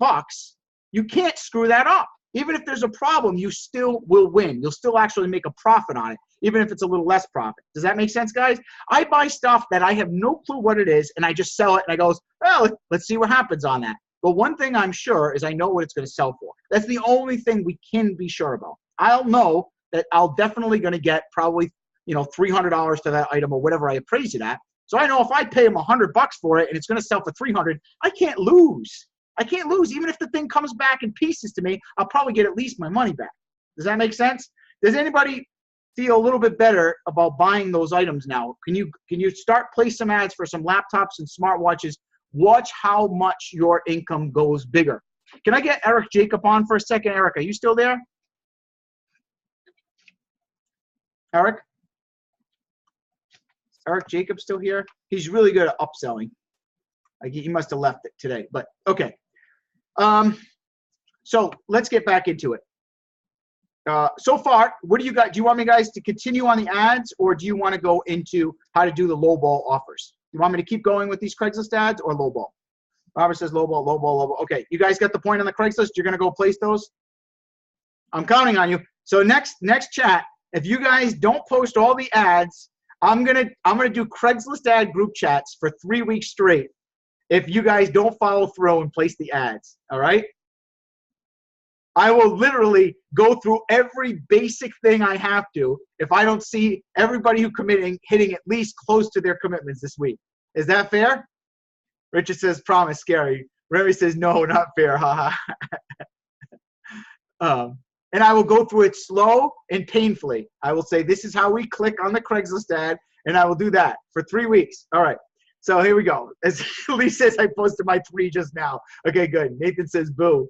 you can't screw that up. Even if there's a problem, you still will win. You'll still actually make a profit on it, even if it's a little less profit. Does that make sense, guys? I buy stuff that I have no clue what it is, and I just sell it, and I go, well, let's see what happens on that. But one thing I'm sure is I know what it's going to sell for. That's the only thing we can be sure about. I'll know that I'll definitely going to get probably, $300 to that item or whatever I appraise it at. So I know if I pay them $100 for it and it's going to sell for $300, I can't lose. I can't lose. Even if the thing comes back in pieces to me, I'll probably get at least my money back. Does that make sense? Does anybody feel a little bit better about buying those items now? Can you start place some ads for some laptops and smartwatches? Watch how much your income goes bigger. Can I get Eric Jacob on for a second? Eric, are you still there? Eric Jacob still here? He's really good at upselling. He must have left it today, but okay. So let's get back into it. So far, what do you got? Do you want me guys to continue on the ads, or do you want to go into how to do the lowball offers? You want me to keep going with these Craigslist ads or lowball? Robert says lowball, lowball, lowball. Okay, you guys got the point on the Craigslist? You're going to go place those? I'm counting on you. So next chat, if you guys don't post all the ads, I'm gonna do Craigslist ad group chats for 3 weeks straight if you guys don't follow through and place the ads. All right? I will literally go through every basic thing I have to if I don't see everybody who hitting at least close to their commitments this week. Is that fair? Richard says, promise, scary. Remy says, no, not fair. Haha. And I will go through it slow and painfully. I will say, this is how we click on the Craigslist ad, and I will do that for 3 weeks. All right. So here we go. As Lee says, I posted my 3 just now. Okay, good. Nathan says, boo.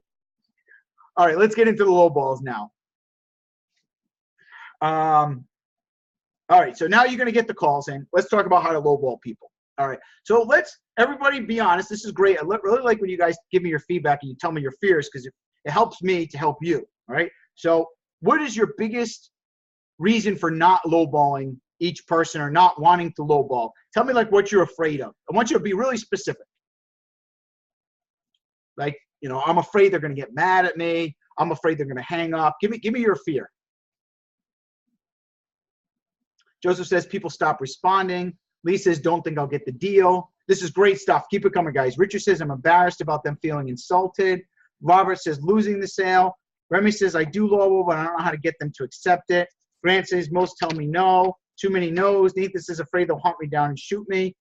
All right, let's get into the low balls now. All right, so now you're going to get the calls in. Let's talk about how to lowball people. All right, so let's everybody be honest. This is great. I really like when you guys give me your feedback and you tell me your fears, because it helps me to help you. All right, so what is your biggest reason for not lowballing each person or not wanting to lowball? Tell me like what you're afraid of. I want you to be really specific. Like, I'm afraid they're going to get mad at me. I'm afraid they're going to hang up. Give me your fear. Joseph says people stop responding. Lee says don't think I'll get the deal. This is great stuff. Keep it coming, guys. Richard says I'm embarrassed about them feeling insulted. Robert says losing the sale. Remy says I do lowball, but I don't know how to get them to accept it. Grant says most tell me no. Too many no's. Nathan says afraid they'll hunt me down and shoot me.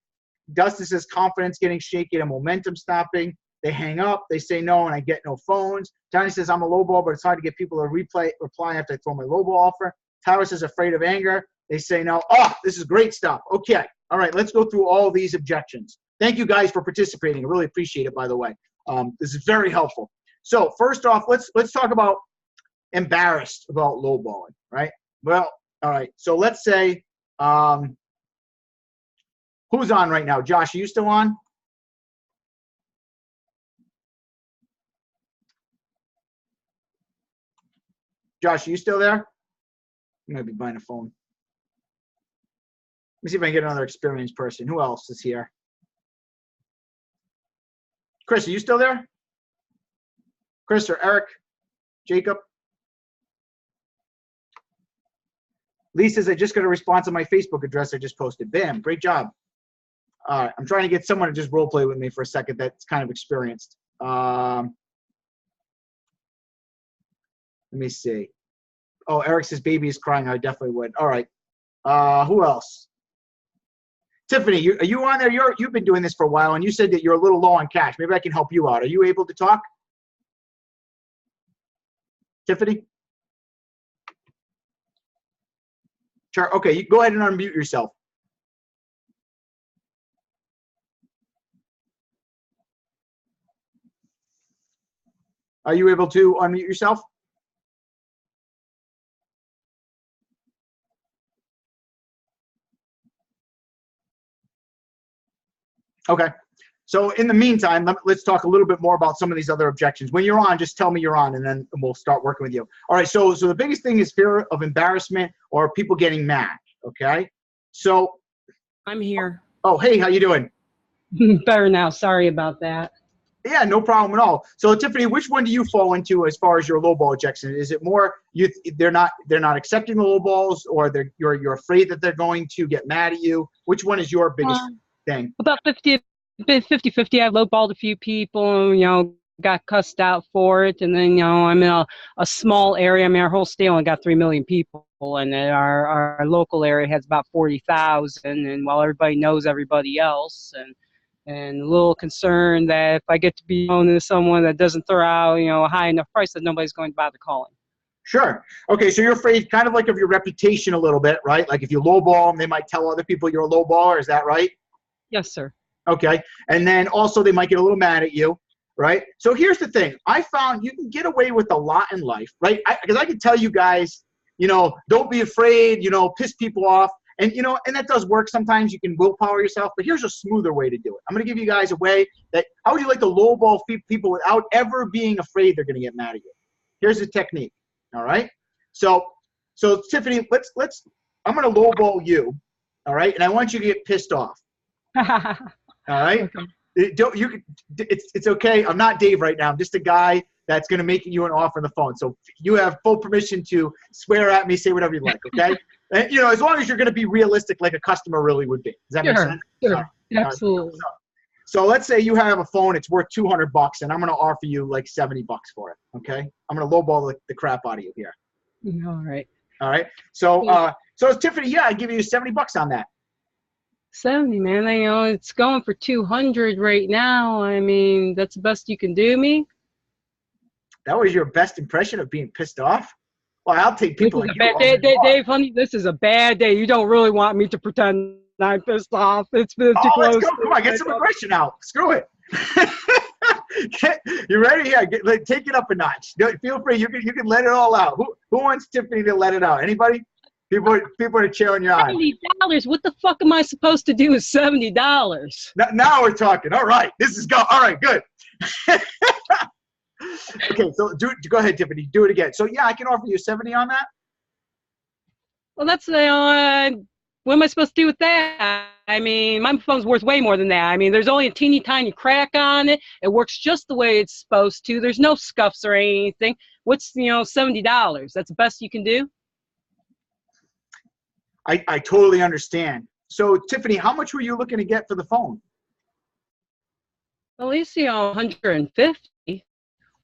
Dustin says confidence getting shaky and momentum stopping. They hang up, they say no, and I get no phones. Johnny says, I'm a lowball, but it's hard to get people to reply after I throw my lowball offer. Tyler says, afraid of anger. They say no. Oh, this is great stuff. Okay. All right, let's go through all these objections. Thank you guys for participating. I really appreciate it, by the way. This is very helpful. So first off, let's talk about embarrassed about lowballing, right? Well, all right. So let's say, who's on right now? Josh, are you still on? Josh, are you still there? You might be buying a phone. me see if I can get another experienced person. Who else is here? Chris, are you still there? Chris or Eric? Jacob? Lee says, I just got a response on my Facebook address I just posted. Bam, great job. All right, I'm trying to get someone to just role play with me for a second that's kind of experienced. Let me see. Oh, Eric says baby is crying. I definitely would. All right. Who else? Tiffany, are you on there? You've been doing this for a while, and you said that you're a little low on cash. Maybe I can help you out. Are you able to talk? Tiffany? Sure. Okay, you go ahead and unmute yourself. Are you able to unmute yourself? Okay. So in the meantime, let's talk a little bit more about some of these other objections. When you're on, just tell me you're on, and then we'll start working with you. All right. So the biggest thing is fear of embarrassment or people getting mad. Okay. So I'm here. Oh, hey, how you doing? Better now. Sorry about that. Yeah, no problem at all. So Tiffany, which one do you fall into as far as your lowball objection? Is it more they're not accepting the lowballs, or you're afraid that they're going to get mad at you? Which one is your biggest thing? About 50-50. I've lowballed a few people, got cussed out for it. And then, I'm in a small area. I mean, our whole state only got 3 million people, and our local area has about 40,000. And while everybody knows everybody else, and a little concerned that if I get to be known as someone that doesn't throw out, a high enough price, that nobody's going to bother calling. Sure. Okay, so you're afraid kind of like of your reputation a little bit, right? Like if you lowball them, they might tell other people you're a lowballer. Is that right? Yes, sir. Okay. And then also they might get a little mad at you, right? So here's the thing. I found you can get away with a lot in life, right? Because I can tell you guys, don't be afraid, piss people off. And, and that does work. Sometimes you can willpower yourself, but here's a smoother way to do it. I'm going to give you guys a way that, how would you like to lowball people without ever being afraid they're going to get mad at you? Here's the technique. All right. So Tiffany, I'm going to lowball you. All right. And I want you to get pissed off. All right. Okay. It's okay. I'm not Dave right now. I'm just a guy that's going to make you an offer on the phone. So you have full permission to swear at me, say whatever you like. Okay. And, as long as you're going to be realistic, like a customer really would be. Does that make sense? Sure. Absolutely. So let's say you have a phone, it's worth $200, and I'm going to offer you like $70 for it. Okay. I'm going to lowball the crap out of you here. All right. All right. So, so Tiffany, yeah, I'd give you $70 on that. 70, man. It's going for 200 right now. I mean, that's the best you can do me. That was your best impression of being pissed off? Well, I'll take people like you. Dave, honey, this is a bad day. You don't really want me to pretend I'm pissed off. It's been too close. Let's go. Come on, get some aggression out. Screw it. You ready? Yeah, take it up a notch. Feel free. You can let it all out. Who wants Tiffany to let it out? Anybody? People are cheering you on. $70. What the fuck am I supposed to do with $70? Now we're talking. All right. This is go. All right. Good. Okay. So go ahead, Tiffany. Do it again. So yeah, I can offer you 70 on that. Well, that's what am I supposed to do with that? I mean, my phone's worth way more than that. I mean, there's only a teeny tiny crack on it. It works just the way it's supposed to. There's no scuffs or anything. What's $70? That's the best you can do? I totally understand. So Tiffany, how much were you looking to get for the phone? At least 150.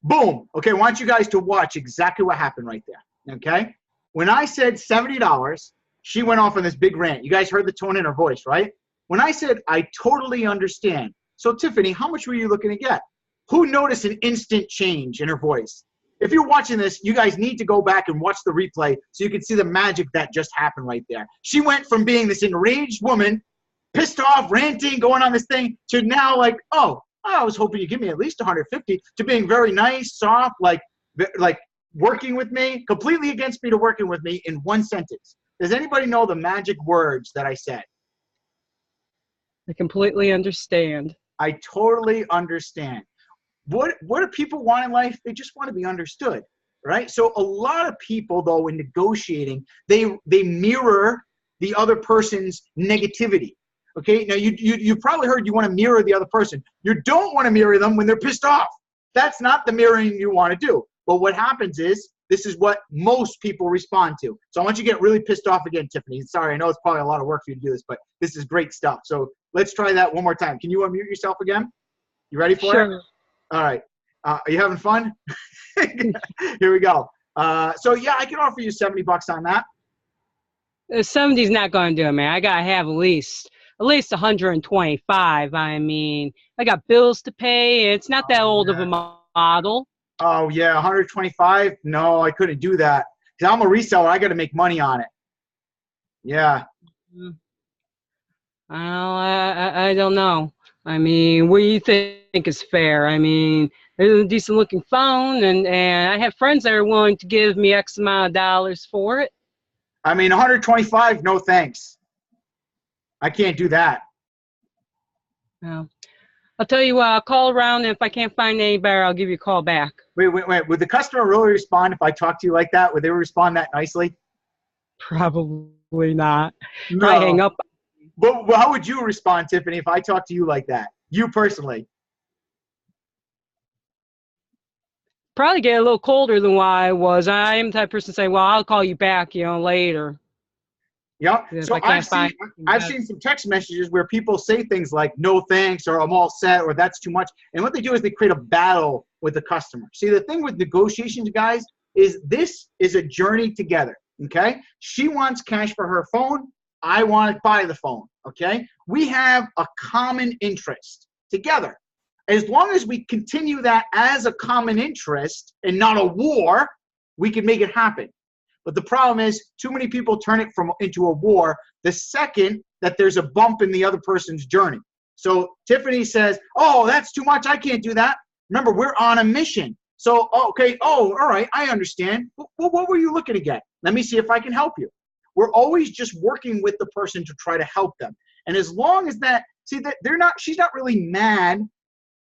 Boom. Okay, I want you guys to watch exactly what happened right there. Okay? When I said $70, she went off on this big rant. You guys heard the tone in her voice, right? When I said, I totally understand. So Tiffany, how much were you looking to get? Who noticed an instant change in her voice? If you're watching this, you guys need to go back and watch the replay so you can see the magic that just happened right there. She went from being this enraged woman, pissed off, ranting, going on this thing, to now like, oh, I was hoping you'd give me at least 150, to being very nice, soft, like working with me, completely against me to working with me in one sentence. Does anybody know the magic words that I said? I completely understand. I totally understand. What do people want in life? They just want to be understood, right? So a lot of people, though, in negotiating, they mirror the other person's negativity. Okay, now you probably heard you want to mirror the other person. You don't want to mirror them when they're pissed off. That's not the mirroring you want to do. But what happens is, this is what most people respond to. So I want you to get really pissed off again, Tiffany. Sorry, I know it's probably a lot of work for you to do this, but this is great stuff. So let's try that one more time. Can you unmute yourself again? You ready for it? All right. Are you having fun? Here we go. So yeah, I can offer you $70 on that. 70's not going to do it, man. I got to have at least 125. I mean, I got bills to pay. It's not that old of a model. Oh yeah, 125? No, I couldn't do that. Because I'm a reseller, I got to make money on it. Yeah. I don't know. I mean, what do you think is fair? I mean, there's a decent looking phone, and I have friends that are willing to give me X amount of dollars for it. I mean, 125, no thanks. I can't do that. No. I'll tell you what, I'll call around, and if I can't find any better, I'll give you a call back. Wait. Would the customer really respond if I talk to you like that? Would they respond that nicely? Probably not. No. Probably hang up. But how would you respond, Tiffany, if I talked to you like that? You personally? Probably get a little colder than what I was. I am the type of person to say, well, I'll call you back, later. Yeah. So I've seen some text messages where people say things like, no thanks, or I'm all set, or that's too much. And what they do is they create a battle with the customer. See, the thing with negotiations, guys, is this is a journey together, okay? She wants cash for her phone. I want to buy the phone, okay? We have a common interest together. As long as we continue that as a common interest and not a war, we can make it happen. But the problem is, too many people turn it into a war the second that there's a bump in the other person's journey. So Tiffany says, oh, that's too much. I can't do that. Remember, we're on a mission. So, okay, all right, I understand. Well, what were you looking to get? Let me see if I can help you. We're always just working with the person to try to help them. And as long as that, see, that she's not really mad.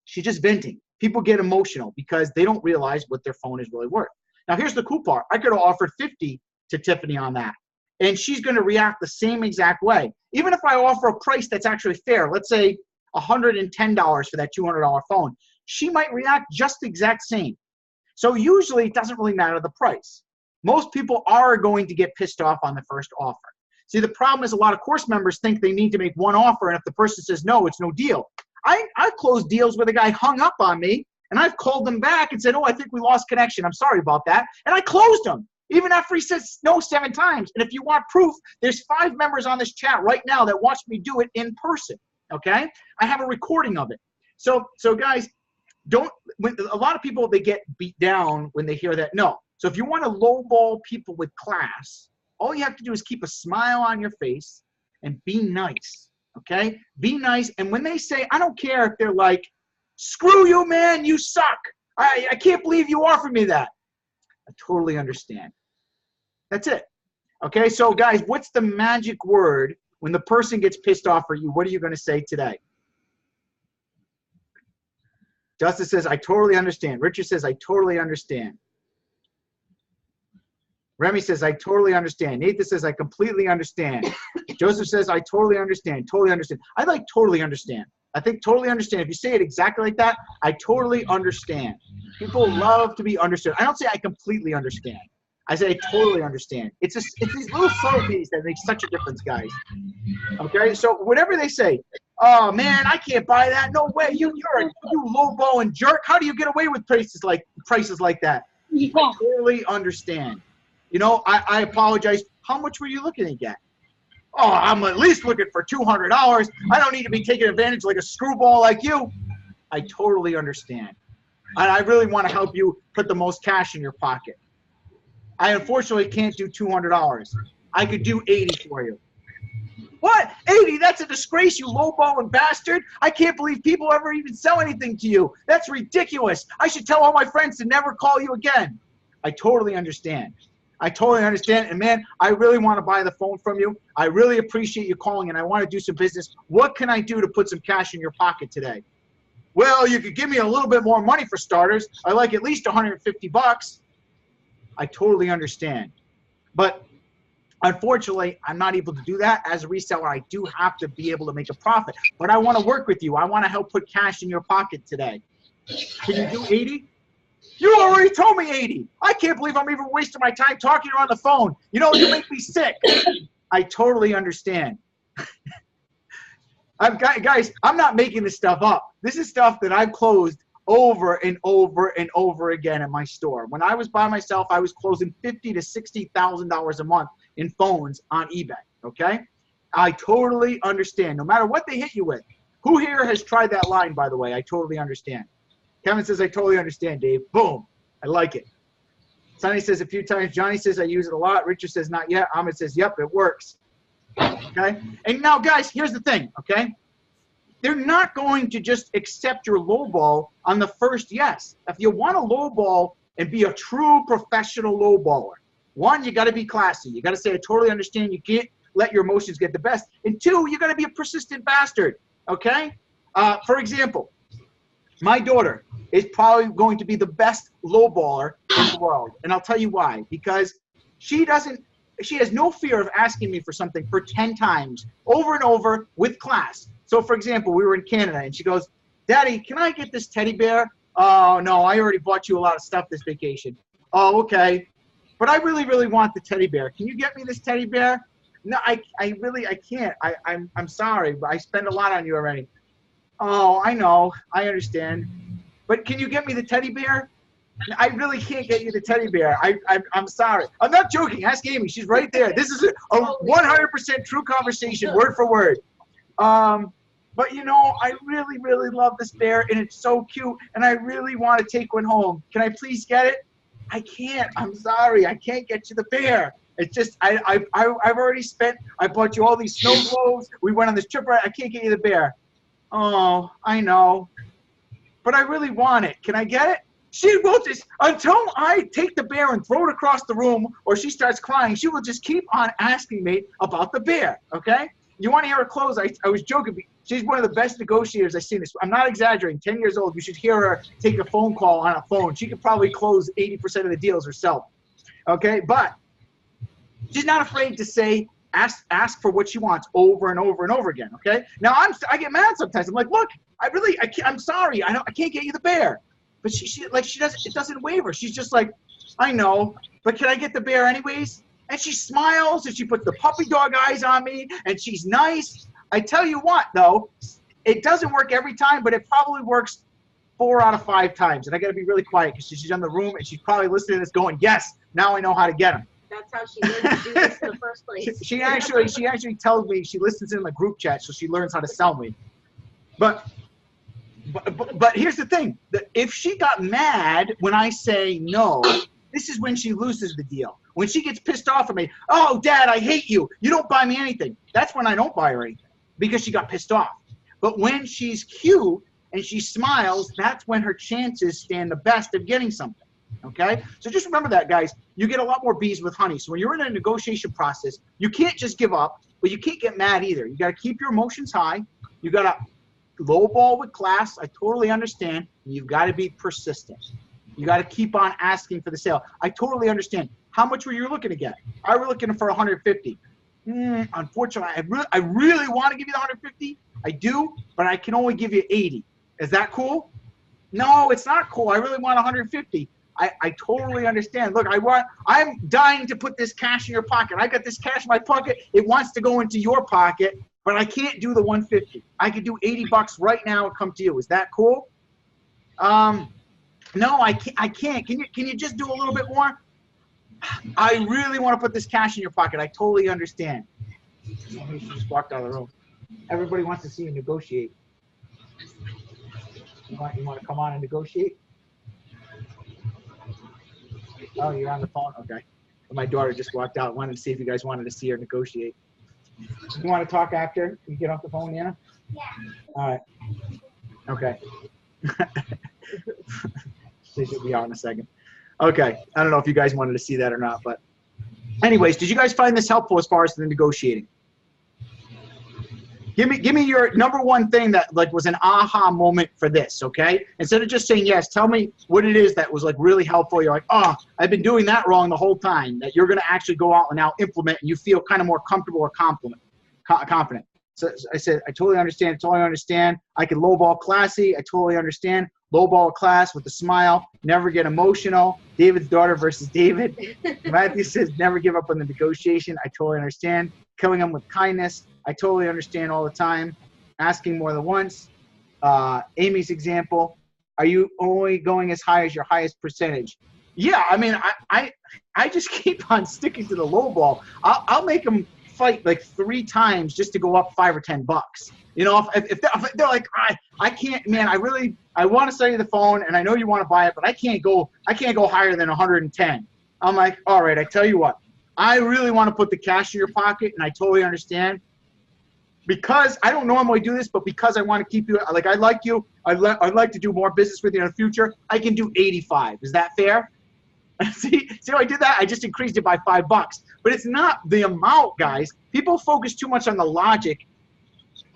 She's just venting. People get emotional because they don't realize what their phone is really worth. Now, here's the cool part. I could have offered 50 to Tiffany on that, and she's going to react the same exact way. Even if I offer a price that's actually fair, let's say $110 for that $200 phone, she might react just the exact same. So usually it doesn't really matter the price. Most people are going to get pissed off on the first offer. See, the problem is a lot of course members think they need to make one offer, and if the person says no, it's no deal. I've closed deals where the guy hung up on me, and I've called them back and said, oh, I think we lost connection. I'm sorry about that. And I closed them, even after he says no 7 times. And if you want proof, there's 5 members on this chat right now that watch me do it in person, okay? I have a recording of it. So guys, a lot of people, they get beat down when they hear that no. So if you want to lowball people with class, all you have to do is keep a smile on your face and be nice, okay? Be nice. And when they say, I don't care if they're like, screw you, man, you suck. I can't believe you offered me that. I totally understand. That's it. Okay, so guys, what's the magic word when the person gets pissed off at you? What are you going to say today? Justice says, I totally understand. Richard says, I totally understand. Remy says, I totally understand. Nathan says, I completely understand. Joseph says, I totally understand. Totally understand. I like totally understand. I think totally understand. If you say it exactly like that, I totally understand. People love to be understood. I don't say I completely understand. I say I totally understand. It's these little subtleties that make such a difference, guys. Okay, so whatever they say, oh man, I can't buy that. No way. You lowball and jerk. How do you get away with prices like that? I totally understand. You know, I apologize. How much were you looking to get? Oh, I'm at least looking for $200. I don't need to be taken advantage like a screwball like you. I totally understand. And I really want to help you put the most cash in your pocket. I unfortunately can't do $200. I could do 80 for you. What? 80? That's a disgrace, you lowballing bastard. I can't believe people ever even sell anything to you. That's ridiculous. I should tell all my friends to never call you again. I totally understand. I totally understand. And man, I really want to buy the phone from you. I really appreciate you calling, and I want to do some business. What can I do to put some cash in your pocket today? Well, you could give me a little bit more money for starters. I like at least $150. I totally understand. But Unfortunately, I'm not able to do that. As a reseller, I do have to be able to make a profit. But I want to work with you. I want to help put cash in your pocket today. Can you do 80? You already told me 80. I can't believe I'm even wasting my time talking to you on the phone. You know, you make me sick. I totally understand. Guys, I'm not making this stuff up. This is stuff that I've closed over and over and over again in my store. When I was by myself, I was closing $50,000 to $60,000 a month in phones on eBay, okay? I totally understand. No matter what they hit you with. Who here has tried that line, by the way? I totally understand. Kevin says, I totally understand, Dave. Boom. I like it. Sonny says a few times. Johnny says, I use it a lot. Richard says, not yet. Ahmed says, yep, it works. Okay? And now, guys, here's the thing, okay? They're not going to just accept your lowball on the first yes. If you want to lowball and be a true professional lowballer, one, you got to be classy. You got to say, I totally understand. You can't let your emotions get the best. And two, you got to be a persistent bastard, okay? For example, my daughter is probably going to be the best lowballer in the world. And I'll tell you why. Because she has no fear of asking me for something for 10 times over and over with class. So, for example, we were in Canada, and she goes, Daddy, can I get this teddy bear? Oh, no, I already bought you a lot of stuff this vacation. Oh, okay. But I really, really want the teddy bear. Can you get me this teddy bear? No, I can't. I'm sorry, but I spend a lot on you already. Oh, I know. I understand. But can you get me the teddy bear? I really can't get you the teddy bear. I'm sorry. I'm not joking. Ask Amy. She's right there. This is a 100% true conversation, word for word. But, you know, I really, really love this bear, and it's so cute, and I really want to take one home. Can I please get it? I can't. I'm sorry. I can't get you the bear. It's just I've already spent. I bought you all these snow globes. We went on this trip. I can't get you the bear. Oh, I know. But I really want it. Can I get it? She will just, until I take the bear and throw it across the room or she starts crying, she will just keep on asking me about the bear, okay? You want to hear her close? I was joking. She's one of the best negotiators I've seen. I'm not exaggerating. 10 years old. You should hear her take a phone call on a phone. She could probably close 80% of the deals herself, okay? But she's not afraid to say, ask for what she wants over and over and over again, okay? Now, I get mad sometimes. I'm like, look, I'm sorry. I can't get you the bear. But it doesn't waver. She's just like, I know, but can I get the bear anyways? And she smiles and she puts the puppy dog eyes on me and she's nice. I tell you what, though, it doesn't work every time, but it probably works 4 out of 5 times. And I got to be really quiet because she's in the room and she's probably listening to this going, yes, now I know how to get him. That's how she learned to do this in the first place. She actually tells me, she listens in the group chat, so she learns how to sell me. But here's the thing. If she got mad when I say no, this is when she loses the deal. When she gets pissed off at me, oh, Dad, I hate you. You don't buy me anything. That's when I don't buy her anything because she got pissed off. But when she's cute and she smiles, that's when her chances stand the best of getting something. Okay? So just remember that, guys. You get a lot more bees with honey. So when you're in a negotiation process, you can't just give up, but you can't get mad either. You got to keep your emotions high. You got to lowball with class. I totally understand. You've got to be persistent. You got to keep on asking for the sale. I totally understand. How much were you looking to get? I were looking for 150. Unfortunately, I really want to give you the 150. I do, but I can only give you 80. Is that cool? No, it's not cool. I really want 150. I totally understand. Look, I'm dying to put this cash in your pocket. I got this cash in my pocket. It wants to go into your pocket, but I can't do the 150. I could do 80 bucks right now and come to you. Is that cool? No, I can't. Can you just do a little bit more? I really want to put this cash in your pocket. I totally understand. She just walked out of the room. Everybody wants to see you negotiate. You want to come on and negotiate? Oh, you're on the phone? Okay. My daughter just walked out. Wanted to see if you guys wanted to see her negotiate. You want to talk after you get off the phone, Nana? Yeah. All right. Okay. She'll be out in a second. Okay. I don't know if you guys wanted to see that or not, but anyways, did you guys find this helpful as far as the negotiating? Give me your number one thing that like was an aha moment for this, okay? Instead of just saying yes, tell me what it is that was like really helpful. You're like, oh, I've been doing that wrong the whole time. That you're gonna actually go out and now implement, and you feel kind of more comfortable or confident. So I said, I totally understand. Totally understand. I can lowball classy. I totally understand. Lowball class with a smile. Never get emotional. David's daughter versus David. Matthew says, never give up on the negotiation. I totally understand. Killing them with kindness. I totally understand all the time. Asking more than once. Amy's example. Are you only going as high as your highest percentage? Yeah, I mean, I just keep on sticking to the lowball. I'll make them fight like 3 times just to go up $5 or $10. You know, if they're like, I can't, man, I want to sell you the phone and I know you want to buy it, but I can't go higher than 110. I'm like, all right, I tell you what, I really want to put the cash in your pocket, and I totally understand. Because I don't normally do this, but because I want to keep you, like I like you, I'd like to do more business with you in the future, I can do 85. Is that fair? See how I did that? I just increased it by $5. But it's not the amount, guys. People focus too much on the logic.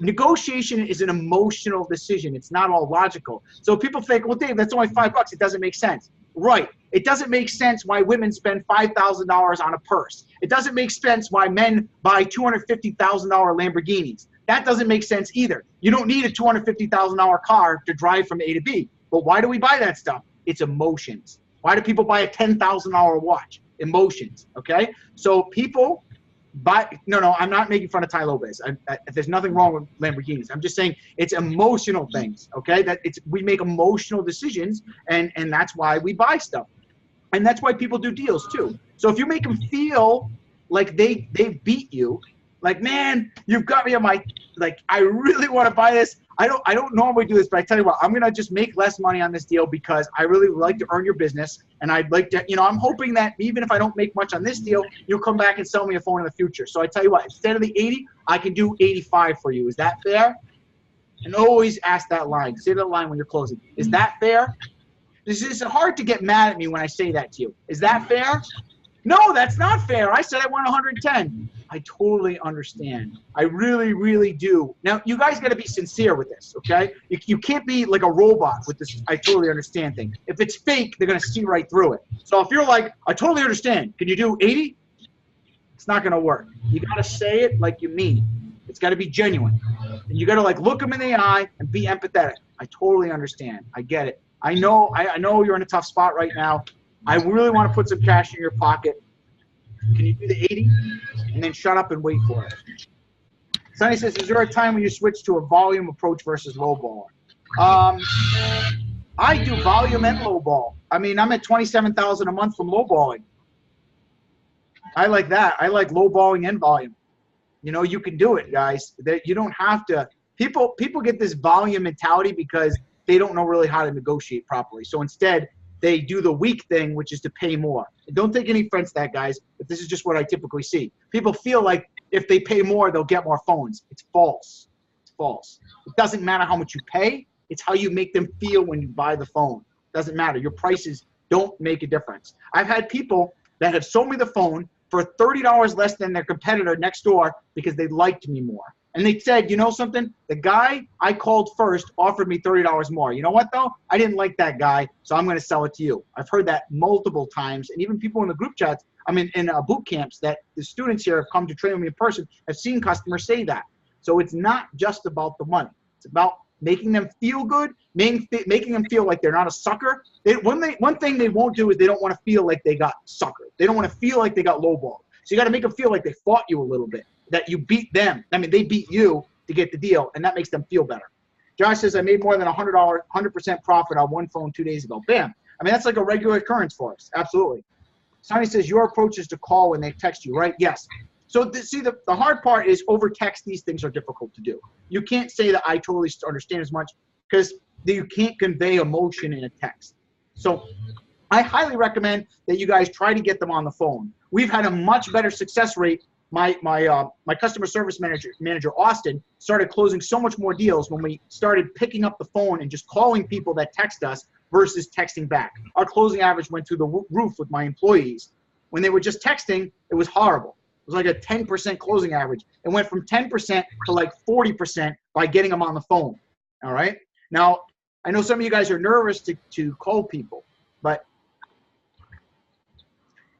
Negotiation is an emotional decision. It's not all logical. So people think, well, Dave, that's only $5. It doesn't make sense. Right. It doesn't make sense why women spend $5,000 on a purse. It doesn't make sense why men buy $250,000 Lamborghinis. That doesn't make sense either. You don't need a $250,000 car to drive from A to B. But why do we buy that stuff? It's emotions. Why do people buy a $10,000 watch? Emotions, okay? So people buy, no, I'm not making fun of Ty Lopez. There's nothing wrong with Lamborghinis. I'm just saying it's emotional things, okay? We make emotional decisions, and that's why we buy stuff. And that's why people do deals too. So if you make them feel like they beat you, like, man, you've got me on my, like, I really want to buy this. I don't normally do this, but I tell you what, I'm going to just make less money on this deal because I really would like to earn your business. And I'd like to, I'm hoping that even if I don't make much on this deal, you'll come back and sell me a phone in the future. So I tell you what, instead of the 80, I can do 85 for you. Is that fair? And always ask that line. Say that line when you're closing. Is that fair? It's hard to get mad at me when I say that to you. Is that fair? No, that's not fair. I said I want 110. I totally understand. I really, really do. Now, you guys got to be sincere with this, okay? You can't be like a robot with this I totally understand thing. If it's fake, they're going to see right through it. So if you're like, I totally understand. Can you do 80? It's not going to work. You got to say it like you mean it. It's got to be genuine. And you got to like look them in the eye and be empathetic. I totally understand. I get it. I know you're in a tough spot right now. I really want to put some cash in your pocket. Can you do the 80? And then shut up and wait for it. Sonny says, is there a time when you switch to a volume approach versus lowball? I do volume and lowball. I mean, I'm at $27,000 a month from lowballing. I like that. I like lowballing and volume. You can do it, guys. You don't have to. People get this volume mentality because they don't know really how to negotiate properly. So instead, they do the weak thing, which is to pay more. And don't take any offense to that, guys, but this is just what I typically see. People feel like if they pay more, they'll get more phones. It's false. It's false. It doesn't matter how much you pay. It's how you make them feel when you buy the phone. It doesn't matter. Your prices don't make a difference. I've had people that have sold me the phone for $30 less than their competitor next door because they liked me more. And they said, you know something? The guy I called first offered me $30 more. You know what, though? I didn't like that guy, so I'm going to sell it to you. I've heard that multiple times. And even people in the group chats, in boot camps that the students here have come to train with me in person, have seen customers say that. So it's not just about the money. It's about making them feel good, making them feel like they're not a sucker. One thing they won't do is they don't want to feel like they got suckered. They don't want to feel like they got lowballed. So you got to make them feel like they fought you a little bit, that you beat them. I mean, they beat you to get the deal, and that makes them feel better. Josh says, I made more than $100, 100% profit on one phone 2 days ago. Bam. I mean, that's like a regular occurrence for us. Absolutely. Sonny says, your approach is to call when they text you, right? Yes. So the hard part is over text, these things are difficult to do. You can't say that I totally understand as much because you can't convey emotion in a text. So I highly recommend that you guys try to get them on the phone. We've had a much better success rate. My customer service manager, Austin, started closing so much more deals when we started picking up the phone and just calling people that text us versus texting back. Our closing average went through the roof with my employees. When they were just texting, it was horrible. was like a 10% closing average. It went from 10% to like 40% by getting them on the phone. All right. Now, I know some of you guys are nervous to call people, but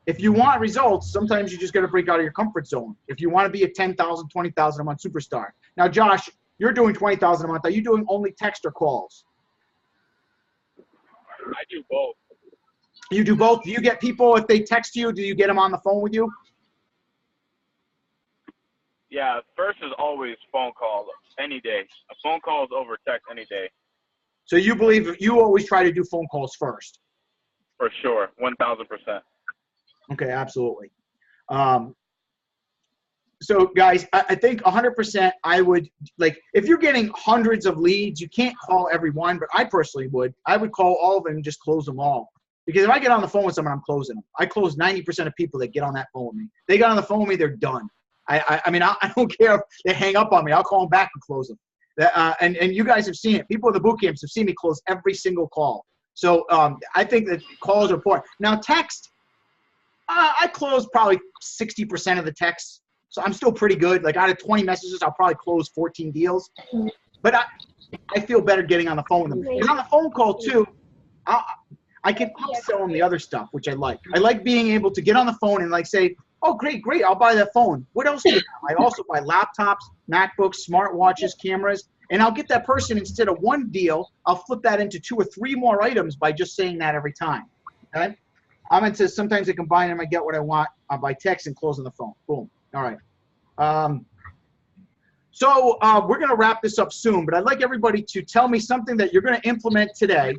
if you want results, sometimes you just got to break out of your comfort zone. If you want to be a 10,000, 20,000 a month superstar. Now, Josh, you're doing 20,000 a month. Are you doing only text or calls? I do both. You do both. Do you get people, if they text you, do you get them on the phone with you? Yeah, first is always phone call any day. A phone call is over text any day. So you believe you always try to do phone calls first? For sure, 1,000%. Okay, absolutely. So guys, I think 100% I would, like, if you're getting hundreds of leads, you can't call every one, but I personally would. I would call all of them and just close them all. Because if I get on the phone with someone, I'm closing them. I close 90% of people that get on that phone with me. They got on the phone with me, they're done. I mean, I don't care if they hang up on me. I'll call them back and close them. And you guys have seen it. People in the boot camps have seen me close every single call. So I think that calls are important. Now, text, I close probably 60% of the texts. So I'm still pretty good. Like out of 20 messages, I'll probably close 14 deals. But I feel better getting on the phone with them. And on the phone call too, I can upsell them the other stuff, which I like. I like being able to get on the phone and like say, oh, great, I'll buy that phone. What else do you have? I also buy laptops, MacBooks, smartwatches, cameras. And I'll get that person, instead of one deal, I'll flip that into 2 or 3 more items by just saying that every time. Okay? I'm into sometimes I combine them, I get what I want by text and close on the phone. Boom. All right. So we're going to wrap this up soon, but I'd like everybody to tell me something that you're going to implement today.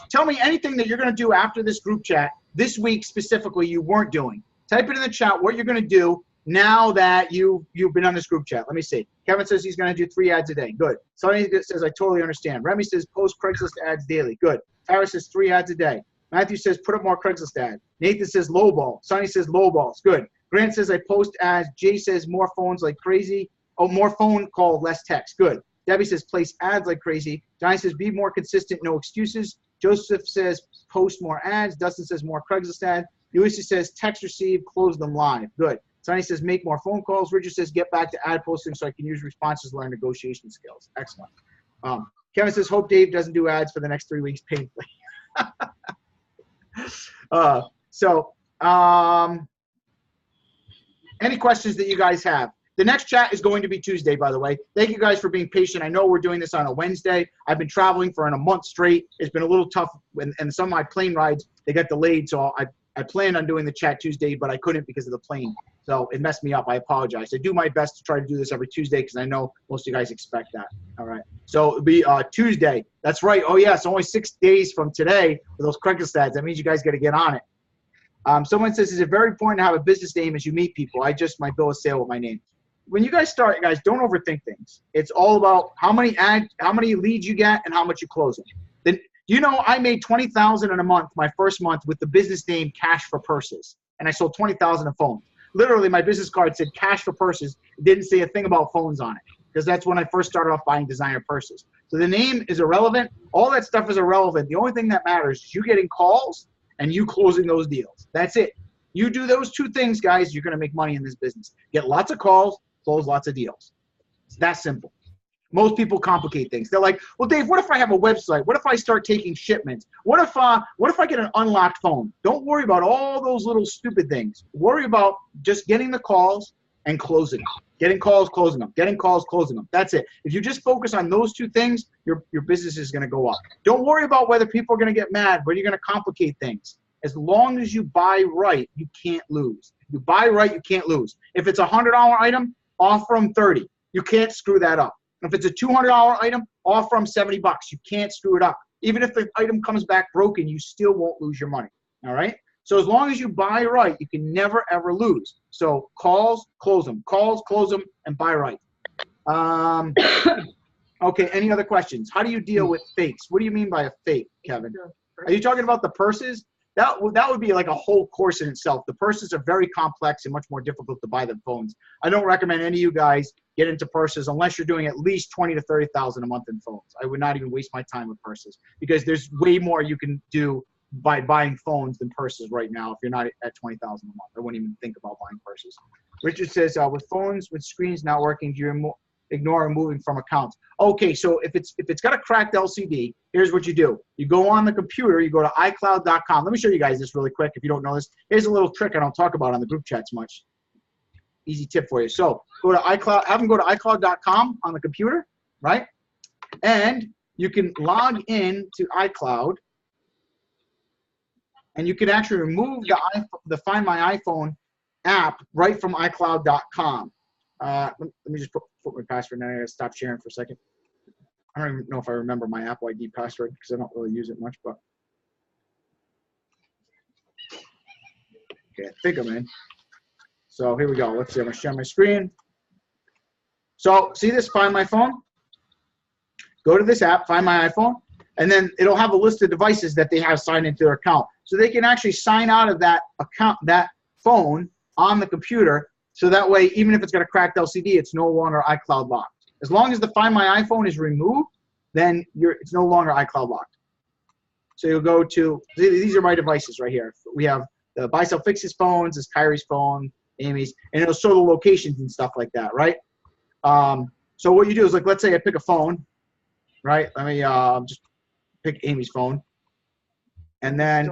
Tell me anything that you're going to do after this group chat this week specifically you weren't doing. Type it in the chat what you're going to do now that you've been on this group chat. Let me see. Kevin says he's going to do 3 ads a day. Good. Sonny says I totally understand. Remy says post Craigslist ads daily. Good. Tara says 3 ads a day. Matthew says put up more Craigslist ads. Nathan says lowball. Sonny says lowballs. Good. Grant says I post ads. Jay says more phones like crazy. Oh, more phone call, less text. Good. Debbie says place ads like crazy. Johnny says be more consistent, no excuses. Joseph says post more ads. Dustin says more Craigslist ads. Ulysses says text receive, close them live. Good. Sonny says make more phone calls. Richard says get back to ad posting so I can use responses to learn negotiation skills. Excellent. Kevin says hope Dave doesn't do ads for the next 3 weeks painfully. Any questions that you guys have? The next chat is going to be Tuesday, by the way. Thank you guys for being patient. I know we're doing this on a Wednesday. I've been traveling for a month straight. It's been a little tough, and some of my plane rides, they got delayed, so I planned on doing the chat Tuesday, but I couldn't because of the plane. So it messed me up. I apologize. I do my best to try to do this every Tuesday because I know most of you guys expect that. All right. So it'll be Tuesday. That's right. Oh, yeah. It's only 6 days from today for those Craigslist ads. That means you guys got to get on it. Someone says, is it very important to have a business name as you meet people? I just my bill of sale with my name. When you guys start, guys, don't overthink things. It's all about how many leads you get and how much you close them. Then I made $20,000 in a month, my first month, with the business name Cash for Purses, and I sold 20,000 of phones. Literally, my business card said Cash for Purses. It didn't say a thing about phones on it because that's when I first started off buying designer purses. So the name is irrelevant. All that stuff is irrelevant. The only thing that matters is you getting calls and you closing those deals. That's it. You do those 2 things, guys, you're going to make money in this business. Get lots of calls, close lots of deals. It's that simple. Most people complicate things. They're like, well, Dave, what if I have a website? What if I start taking shipments? What if I get an unlocked phone? Don't worry about all those little stupid things. Worry about just getting the calls and closing them. Getting calls, closing them. Getting calls, closing them. That's it. If you just focus on those 2 things, your business is going to go up. Don't worry about whether people are going to get mad, whether you're going to complicate things. As long as you buy right, you can't lose. If you buy right, you can't lose. If it's a $100 item, offer them 30. You can't screw that up. If it's a $200 item, offer them $70. You can't screw it up. Even if the item comes back broken, you still won't lose your money. All right? So as long as you buy right, you can never, ever lose. So calls, close them. Calls, close them, and buy right. Okay, any other questions? How do you deal with fakes? What do you mean by a fake, Kevin? Are you talking about the purses? That would be like a whole course in itself. The purses are very complex and much more difficult to buy than phones. I don't recommend any of you guys get into purses unless you're doing at least $20,000 to $30,000 a month in phones. I would not even waste my time with purses because there's way more you can do by buying phones than purses right now if you're not at $20,000 a month. I wouldn't even think about buying purses. Richard says, with phones with screens not working, do you ignore removing from accounts? Okay, so if it's got a cracked LCD, here's what you do. You go on the computer, you go to iCloud.com. Let me show you guys this really quick if you don't know this. Here's a little trick I don't talk about on the group chats much. Easy tip for you. So go to iCloud, have them go to iCloud.com on the computer, right? And you can log in to iCloud, and you can actually remove the Find My iPhone app right from iCloud.com. Let me just put my password in. I gotta stop sharing for a second. I don't even know if I remember my Apple ID password because I don't really use it much, but okay, I think I'm in. So here we go. Let's see. I'm gonna share my screen. So see this? Find My Phone. Go to this app, Find My iPhone, and then it'll have a list of devices that they have signed into their account. So they can actually sign out of that account, that phone on the computer. So that way, even if it's got a cracked LCD, it's no longer iCloud locked. As long as the Find My iPhone is removed, then it's no longer iCloud locked. So you'll go to, these are my devices right here. We have the Buy Sell Fixes phones, this Kyrie's phone, Amy's, and it'll show the locations and stuff like that, right? So what you do is, like, let's say I pick a phone, right? Let me just pick Amy's phone. And then,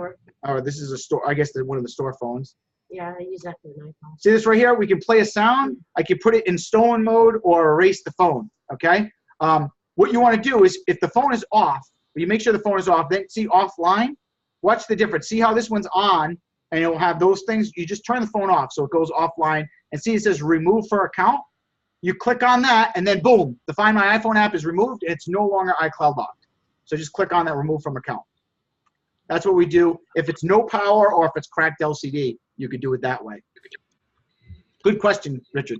this is a store, I guess one of the store phones. Yeah, I use that for an iPhone. See this right here? We can play a sound. I can put it in stolen mode or erase the phone, okay? What you want to do is, if the phone is off, you make sure the phone is off, then see offline. Watch the difference. See how this one's on, and it will have those things. You just turn the phone off so it goes offline, and see it says remove for account. You click on that, and then boom, the Find My iPhone app is removed, and it's no longer iCloud locked. So just click on that remove from account. That's what we do. If it's no power or if it's cracked LCD, you could do it that way. Good question, Richard.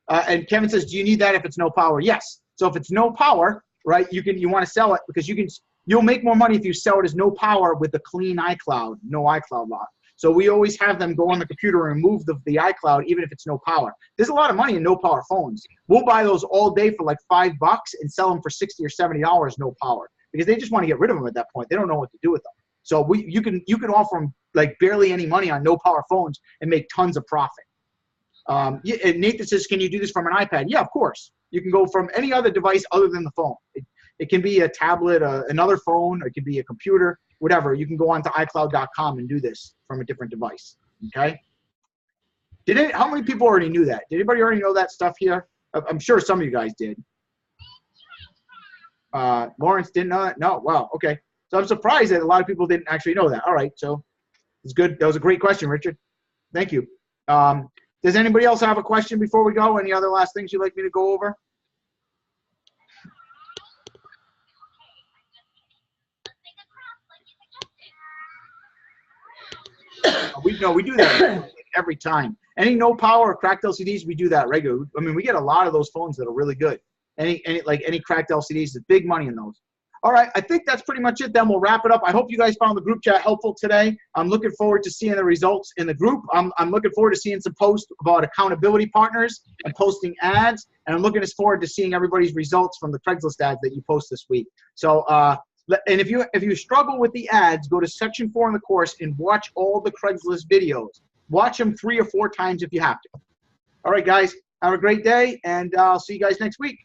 And Kevin says, do you need that if it's no power? Yes. So if it's no power, right, you want to sell it because you'll make more money if you sell it as no power with the clean iCloud, no iCloud lock. So we always have them go on the computer and remove the iCloud even if it's no power. There's a lot of money in no power phones. We'll buy those all day for like $5 and sell them for $60 or $70 no power because they just want to get rid of them at that point. They don't know what to do with them. So you can offer them like barely any money on no power phones and make tons of profit. And Nathan says, can you do this from an iPad? Yeah, of course. You can go from any other device other than the phone. It can be a tablet, another phone, or it can be a computer, whatever. You can go on to iCloud.com and do this from a different device, okay? How many people already knew that? Did anybody already know that stuff here? I'm sure some of you guys did. Lawrence didn't know that? No, wow, okay. So I'm surprised that a lot of people didn't actually know that. All right, so it's good. That was a great question, Richard. Thank you. Does anybody else have a question before we go? Any other last things you'd like me to go over? We do that every time. Any no power or cracked LCDs, we do that regularly. I mean, we get a lot of those phones that are really good. Any cracked LCDs, there's big money in those. All right, I think that's pretty much it. Then we'll wrap it up. I hope you guys found the group chat helpful today. I'm looking forward to seeing the results in the group. I'm looking forward to seeing some posts about accountability partners and posting ads. And I'm looking forward to seeing everybody's results from the Craigslist ads that you post this week. So, and if you struggle with the ads, go to section 4 in the course and watch all the Craigslist videos. Watch them 3 or 4 times if you have to. All right, guys, have a great day, and I'll see you guys next week.